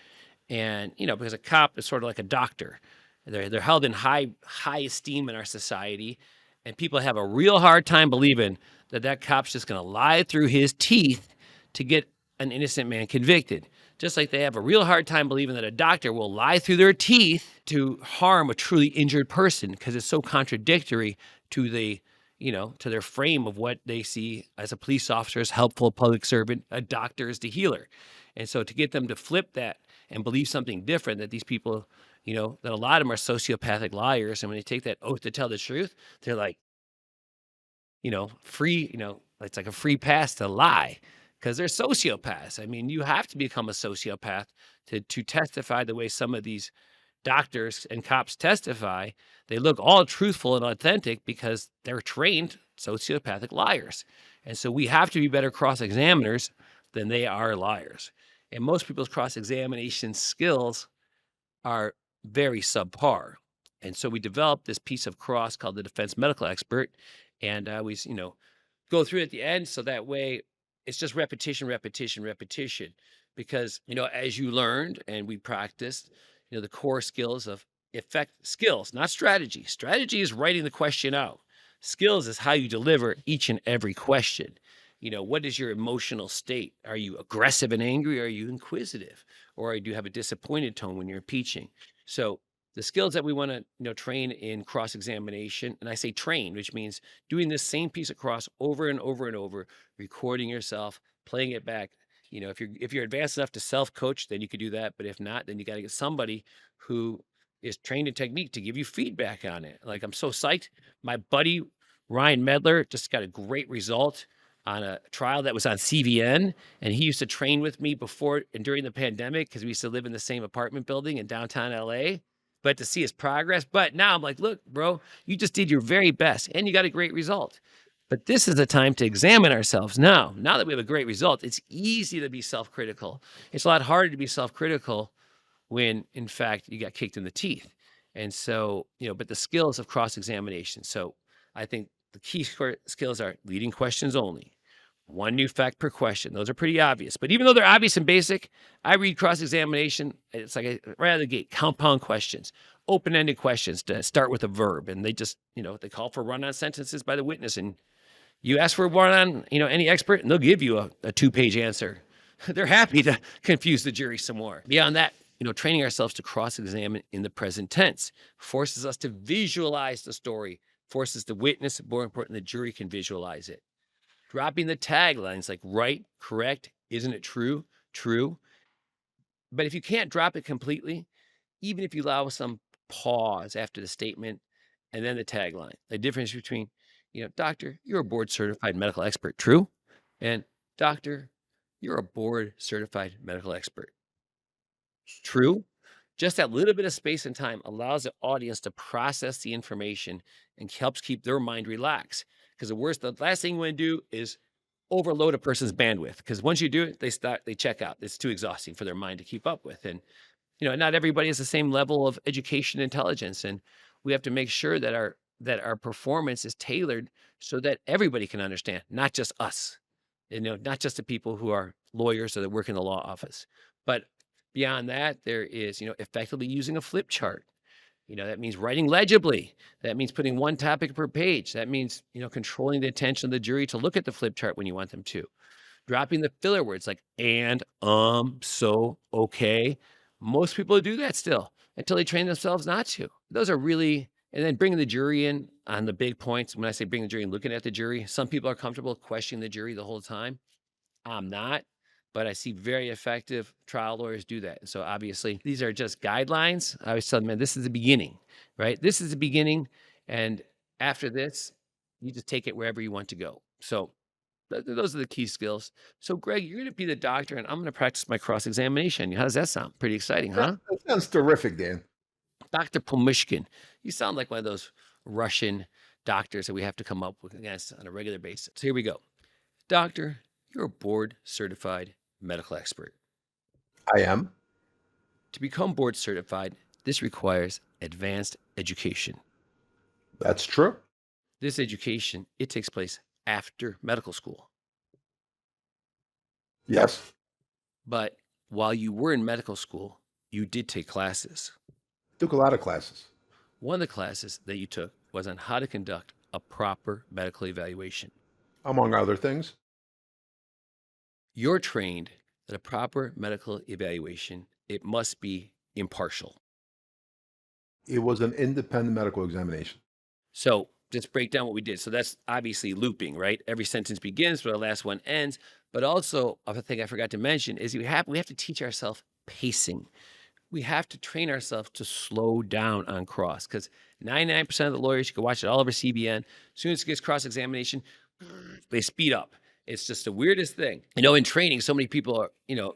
And, because a cop is sort of like a doctor. They're held in high esteem in our society. And people have a real hard time believing that cop's just going to lie through his teeth to get an innocent man convicted. Just like they have a real hard time believing that a doctor will lie through their teeth to harm a truly injured person, because it's so contradictory to to their frame of what they see as a police officer, as helpful public servant, a doctor as the healer. And so to get them to flip that and believe something different, that these people, that a lot of them are sociopathic liars. And when they take that oath to tell the truth, they're like, free, it's like a free pass to lie, because they're sociopaths. I mean, you have to become a sociopath to testify the way some of these doctors and cops testify. They look all truthful and authentic because they're trained sociopathic liars. And so we have to be better cross-examiners than they are liars. And most people's cross-examination skills are very subpar. And so we developed this piece of cross called the defense medical expert. And I always, go through it at the end, so that way it's just repetition, because, as you learned and we practiced, the core skills of skills, not strategy. Strategy is writing the question out. Skills is how you deliver each and every question. What is your emotional state? Are you aggressive and angry? Are you inquisitive? Or do you have a disappointed tone when you're impeaching? So the skills that we want to train in cross-examination, and I say train, which means doing this same piece of cross over and over and over, recording yourself, playing it back. If you're advanced enough to self-coach, then you could do that. But if not, then you got to get somebody who is trained in technique to give you feedback on it. Like, I'm so psyched. My buddy Ryan Medler just got a great result on a trial that was on CVN, and he used to train with me before and during the pandemic, because we used to live in the same apartment building in downtown LA. But to see his progress. But now I'm like, look, bro, you just did your very best and you got a great result. But this is the time to examine ourselves now. Now that we have a great result, it's easy to be self-critical. It's a lot harder to be self-critical when, in fact, you got kicked in the teeth. And so, but the skills of cross-examination. So I think the key skills are leading questions only. 1 new fact per question. Those are pretty obvious. But even though they're obvious and basic, I read cross-examination. It's like right out of the gate, compound questions, open-ended questions to start with a verb. And they just, they call for run-on sentences by the witness. And you ask for one on, any expert, and they'll give you a 2-page answer. They're happy to confuse the jury some more. Beyond that, training ourselves to cross-examine in the present tense forces us to visualize the story, forces the witness, more important, the jury can visualize it. Dropping the taglines like right, correct, isn't it true, true. But if you can't drop it completely, even if you allow some pause after the statement and then the tagline, the difference between, doctor, you're a board certified medical expert, true? And doctor, you're a board certified medical expert, true? Just that little bit of space and time allows the audience to process the information and helps keep their mind relaxed. Because the last thing you want to do is overload a person's bandwidth. Because once you do it, they check out. It's too exhausting for their mind to keep up with. And, not everybody has the same level of education intelligence. And we have to make sure that our performance is tailored so that everybody can understand, not just us, not just the people who are lawyers or that work in the law office. But beyond that, there is, effectively using a flip chart. That means writing legibly. That means putting 1 topic per page. That means, controlling the attention of the jury to look at the flip chart when you want them to. Dropping the filler words like and, so, okay, Most people do that still until they train themselves not to. Those are really, and then bringing the jury in on the big points. When I say bring the jury and looking at the jury, some people are comfortable questioning the jury the whole time. I'm not, but I see very effective trial lawyers do that. And so obviously these are just guidelines. I always tell them, man, this is the beginning, right? This is the beginning. And after this, you just take it wherever you want to go. So those are the key skills. So Greg, you're going to be the doctor and I'm going to practice my cross-examination. How does that sound? Pretty exciting, huh? That sounds terrific, Dan. Dr. Prosmushkin, you sound like one of those Russian doctors that we have to come up with against on a regular basis. So here we go. Doctor, you're a board certified medical expert. I am. To become board certified, this requires advanced education. That's true. This education, it takes place after medical school. Yes. But while you were in medical school, you did take classes. Took a lot of classes. One of the classes that you took was on how to conduct a proper medical evaluation. Among other things. You're trained that a proper medical evaluation, it must be impartial. It was an independent medical examination. So just break down what we did. So that's obviously looping, right? Every sentence begins, but the last one ends. But also, a thing I forgot to mention is we have to teach ourselves pacing. We have to train ourselves to slow down on cross, because 99% of the lawyers, you can watch it all over CBN, as soon as it gets cross-examination, they speed up. It's just the weirdest thing. In training, so many people are,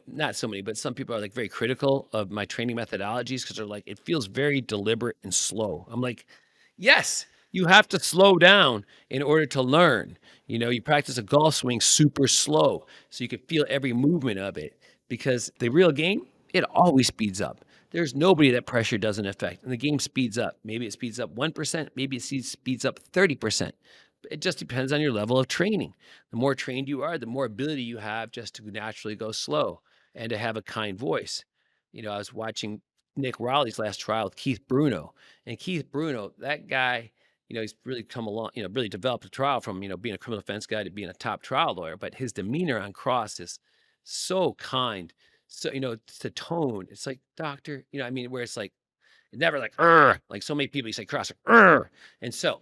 not so many, but some people are like very critical of my training methodologies because they're like, it feels very deliberate and slow. I'm like, yes, you have to slow down in order to learn. You practice a golf swing super slow so you can feel every movement of it, because the real game, it always speeds up. There's nobody that pressure doesn't affect, and the game speeds up. Maybe it speeds up 1%, maybe it speeds up 30%. It just depends on your level of training. The more trained you are, the more ability you have just to naturally go slow and to have a kind voice. I was watching Nick Rowley's last trial with Keith Bruno, and Keith Bruno, that guy, he's really come along, really developed a trial from, being a criminal defense guy to being a top trial lawyer, but his demeanor on cross is so kind. So, it's the tone. It's like, doctor, where it's like, never like, like so many people, you say cross, and so,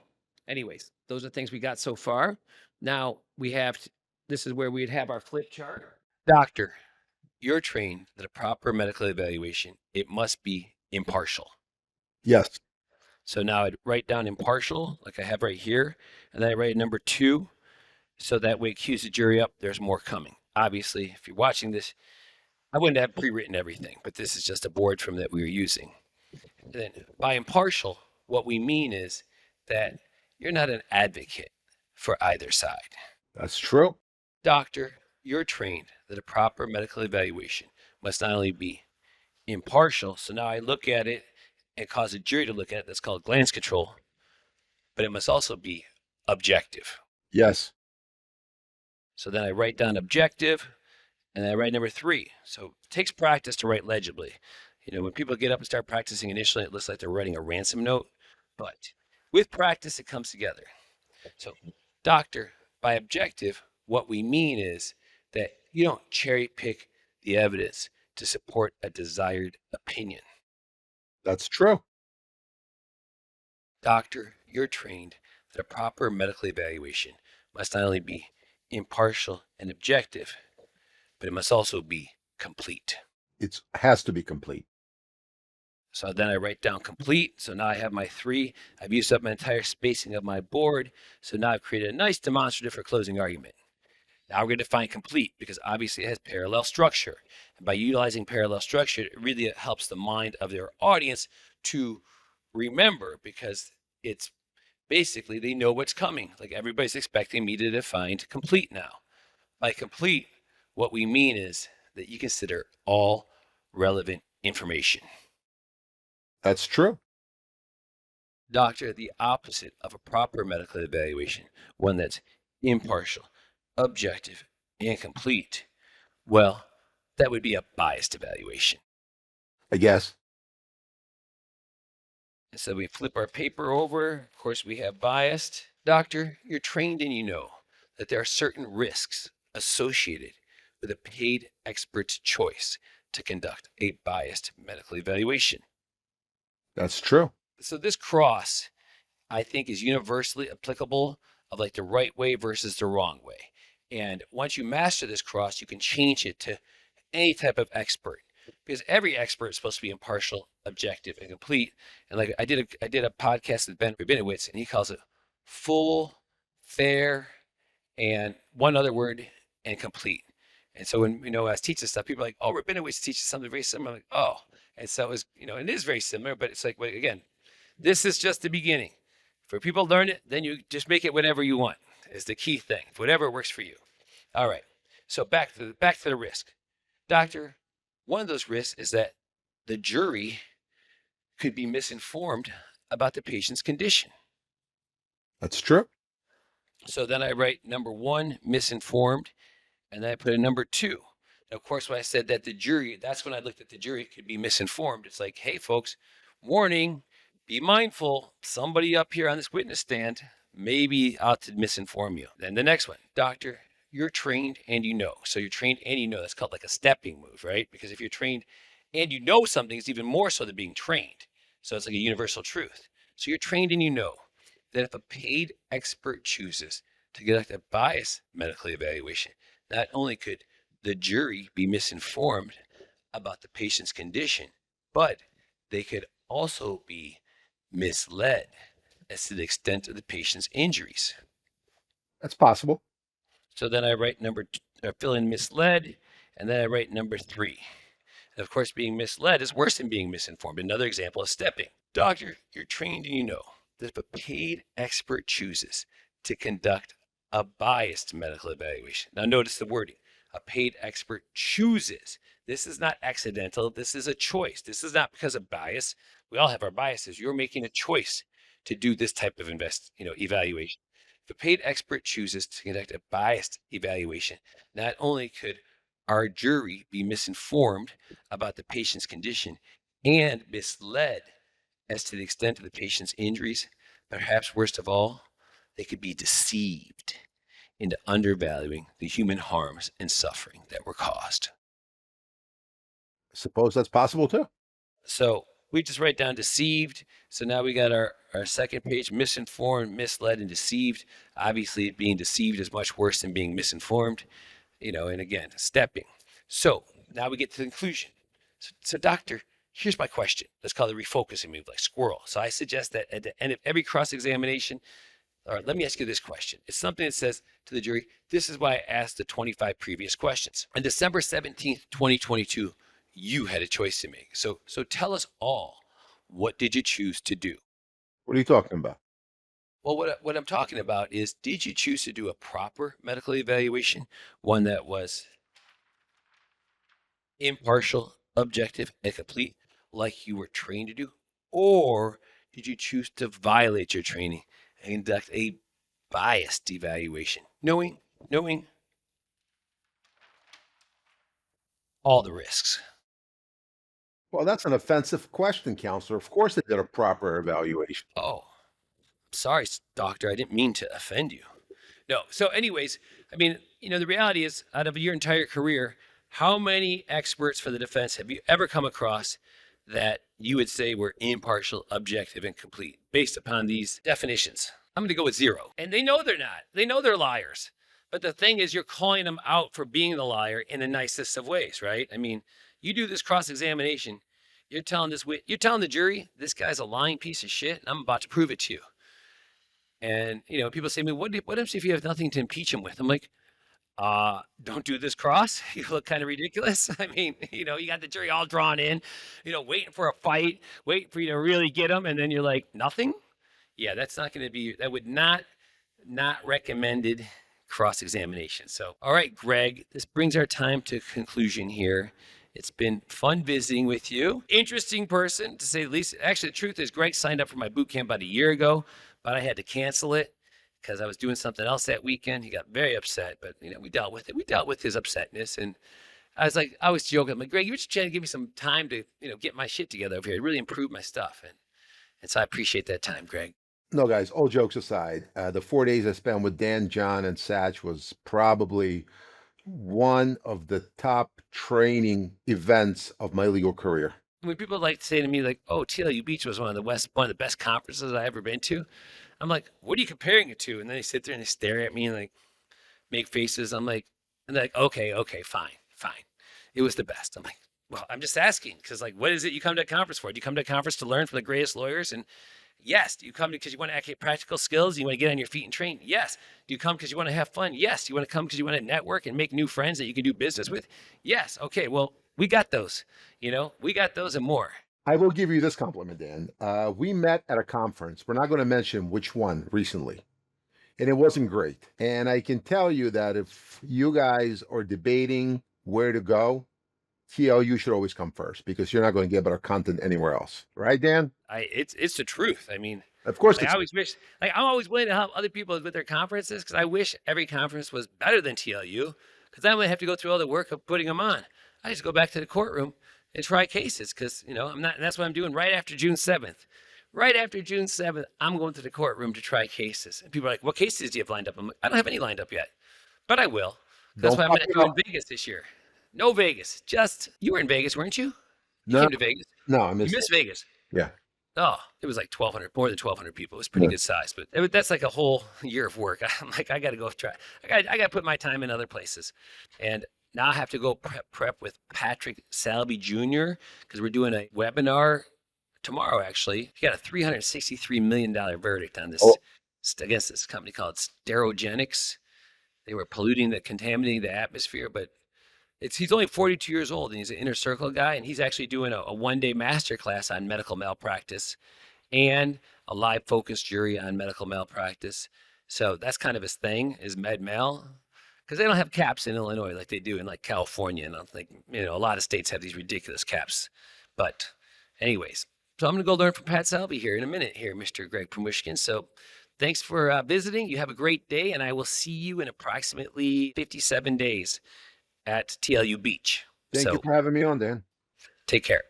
anyways, those are things we got so far. Now this is where we'd have our flip chart. Doctor, you're trained that a proper medical evaluation, it must be impartial. Yes. So now I'd write down impartial, like I have right here, and then I write number 2, so that way it cues the jury up, there's more coming. Obviously, if you're watching this, I wouldn't have pre-written everything, but this is just a board from that we were using. And then by impartial, what we mean is that you're not an advocate for either side. That's true. Doctor, you're trained that a proper medical evaluation must not only be impartial, so now I look at it and cause a jury to look at it, that's called glance control, but it must also be objective. Yes. So then I write down objective, and then I write number 3. So it takes practice to write legibly. When people get up and start practicing initially, it looks like they're writing a ransom note, but with practice, it comes together. So, doctor, by objective, what we mean is that you don't cherry pick the evidence to support a desired opinion. That's true. Doctor, you're trained that a proper medical evaluation must not only be impartial and objective, but it must also be complete. It has to be complete. So then I write down complete. So now I have my 3. I've used up my entire spacing of my board. So now I've created a nice demonstrative for closing argument. Now we're going to define complete, because obviously it has parallel structure. And by utilizing parallel structure, it really helps the mind of their audience to remember, because it's basically they know what's coming. Like everybody's expecting me to define complete now. By complete, what we mean is that you consider all relevant information. That's true. Doctor, the opposite of a proper medical evaluation, one that's impartial, objective, and complete, well, that would be a biased evaluation. I guess. And so we flip our paper over. Of course, we have biased. Doctor, you're trained and you know that there are certain risks associated with a paid expert's choice to conduct a biased medical evaluation. That's true. So this cross, I think, is universally applicable of like the right way versus the wrong way. And once you master this cross, you can change it to any type of expert, because every expert is supposed to be impartial, objective, and complete. And like I did a podcast with Ben Rubinowitz, and he calls it full, fair, and one other word, and complete. And so when, I was teaching stuff, people are like, oh, Rubinowitz teaches something very similar. I'm like, oh. And so it was, it is very similar, but it's like, well, again, this is just the beginning. For people to learn it, then you just make it whatever you want is the key thing, whatever works for you. All right. So back to the risk. Doctor, one of those risks is that the jury could be misinformed about the patient's condition. That's true. So then I write number 1, misinformed, and then I put a number 2. Now, of course, when I said that the jury, that's when I looked at the jury could be misinformed. It's like, hey, folks, warning, be mindful. Somebody up here on this witness stand may be out to misinform you. Then the next one, doctor, you're trained and you know. So you're trained and you know. That's called like a stepping move, right? Because if you're trained and you know something, it's even more so than being trained. So it's like a universal truth. So you're trained and you know that if a paid expert chooses to conduct a biased medical evaluation, not only could the jury be misinformed about the patient's condition, but they could also be misled as to the extent of the patient's injuries. That's possible. So then I write fill in misled, and then I write number 3. And of course, being misled is worse than being misinformed. Another example is stepping. Doctor, you're trained and you know that if a paid expert chooses to conduct a biased medical evaluation. Now notice the wording. A paid expert chooses. This is not accidental. This is a choice. This is not because of bias. We all have our biases. You're making a choice to do this type of evaluation. If a paid expert chooses to conduct a biased evaluation, not only could our jury be misinformed about the patient's condition and misled as to the extent of the patient's injuries, perhaps worst of all, they could be deceived into undervaluing the human harms and suffering that were caused. I suppose that's possible too. So we just write down deceived. So now we got our second page, misinformed, misled, and deceived. Obviously, being deceived is much worse than being misinformed, and again, stepping. So now we get to the conclusion. So doctor, here's my question. Let's call it refocusing move, like squirrel. So I suggest that at the end of every cross-examination, all right, let me ask you this question. It's something that says to the jury, this is why I asked the 25 previous questions. On December 17th, 2022, you had a choice to make. So tell us all, what did you choose to do? What are you talking about? Well, what I'm talking about is, did you choose to do a proper medical evaluation, one that was impartial, objective, and complete, like you were trained to do? Or did you choose to violate your training and conduct a biased evaluation, knowing all the risks? Well, that's an offensive question, counselor. Of course they did a proper evaluation. Oh, sorry, doctor. I didn't mean to offend you. No. So anyways, the reality is, out of your entire career, how many experts for the defense have you ever come across that you would say were impartial, objective, and complete based upon these definitions? I'm going to go with 0. And they know they're not. They know they're liars. But the thing is, you're calling them out for being the liar in the nicest of ways, right? You do this cross-examination, you're telling the jury, this guy's a lying piece of shit, and I'm about to prove it to you. And, people say to me, what happens if you have nothing to impeach him with? I'm like, don't do this cross. You look kind of ridiculous. You got the jury all drawn in, waiting for a fight, waiting for you to really get them, and then you're like, nothing? Yeah, that's not going to be, that would not recommended cross-examination. So, all right, Greg, this brings our time to conclusion here. It's been fun visiting with you. Interesting person, to say the least. Actually, the truth is, Greg signed up for my boot camp about a year ago, but I had to cancel it because I was doing something else that weekend. He got very upset, but we dealt with it. We dealt with his upsetness, and I was joking. I'm like, Greg, you were just trying to give me some time to, get my shit together over here, really improve my stuff, and so I appreciate that time, Greg. No, guys, all jokes aside, the 4 days I spent with Dan, John, and Sach was probably one of the top training events of my legal career. When people like to say to me, like, "Oh, TLU Beach was one of the best conferences I ever been to," I'm like, "What are you comparing it to?" And then they sit there and they stare at me and like make faces. I'm like, and they're like, "Okay, fine. It was the best." I'm like, "Well, I'm just asking because, like, what is it you come to a conference for? Do you come to a conference to learn from the greatest lawyers? And yes. Do you come because you want to activate practical skills? You want to get on your feet and train? Yes. Do you come because you want to have fun? Yes. Do you want to come because you want to network and make new friends that you can do business with? Yes. Okay, well, we got those. We got those and more." I will give you this compliment, Dan. We met at a conference. We're not going to mention which one recently. And it wasn't great. And I can tell you that if you guys are debating where to go, TLU should always come first because you're not going to get better content anywhere else. Right, Dan? It's the truth. I mean, of course. I always wish, like, I'm always willing to help other people with their conferences because I wish every conference was better than TLU because I wouldn't have to go through all the work of putting them on. I just go back to the courtroom and try cases because, I'm not, and that's what I'm doing right after June 7th. Right after June 7th, I'm going to the courtroom to try cases. And people are like, "What cases do you have lined up?" I'm like, "I don't have any lined up yet, but I will." That's why I'm going to go in Vegas this year. No Vegas, just, you were in Vegas, weren't you? You came to Vegas? No, I missed You missed Vegas. Yeah. Oh, it was like more than 1,200 people. It was pretty good size, but that's like a whole year of work. I'm like, I got to go try. I got to put my time in other places. And now I have to go prep with Patrick Salby Jr. because we're doing a webinar tomorrow, actually. He got a $363 million verdict on this against this company called Sterogenics. They were contaminating the atmosphere, but he's only 42 years old and he's an inner circle guy, and he's actually doing a one-day master class on medical malpractice and a live focus jury on medical malpractice. So that's kind of his thing, is med mal, because they don't have caps in Illinois like they do in like California. And I think, a lot of states have these ridiculous caps. But anyways, so I'm going to go learn from Pat Salby here in a minute here, Mr. Greg Prosmushkin. So thanks for visiting. You have a great day, and I will see you in approximately 57 days at TLU Beach. Thank you for having me on, Dan. Take care.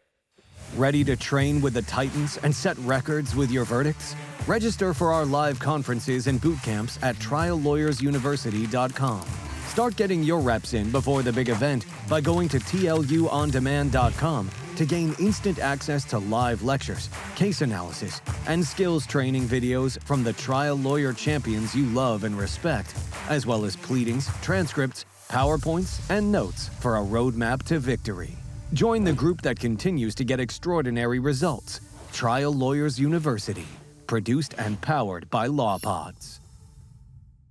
Ready to train with the Titans and set records with your verdicts? Register for our live conferences and boot camps at triallawyersusuniversity.com. Start getting your reps in before the big event by going to tluondemand.com to gain instant access to live lectures, case analysis, and skills training videos from the trial lawyer champions you love and respect, as well as pleadings, transcripts, PowerPoints, and notes for a roadmap to victory. Join the group that continues to get extraordinary results. Trial Lawyers University, produced and powered by LawPods.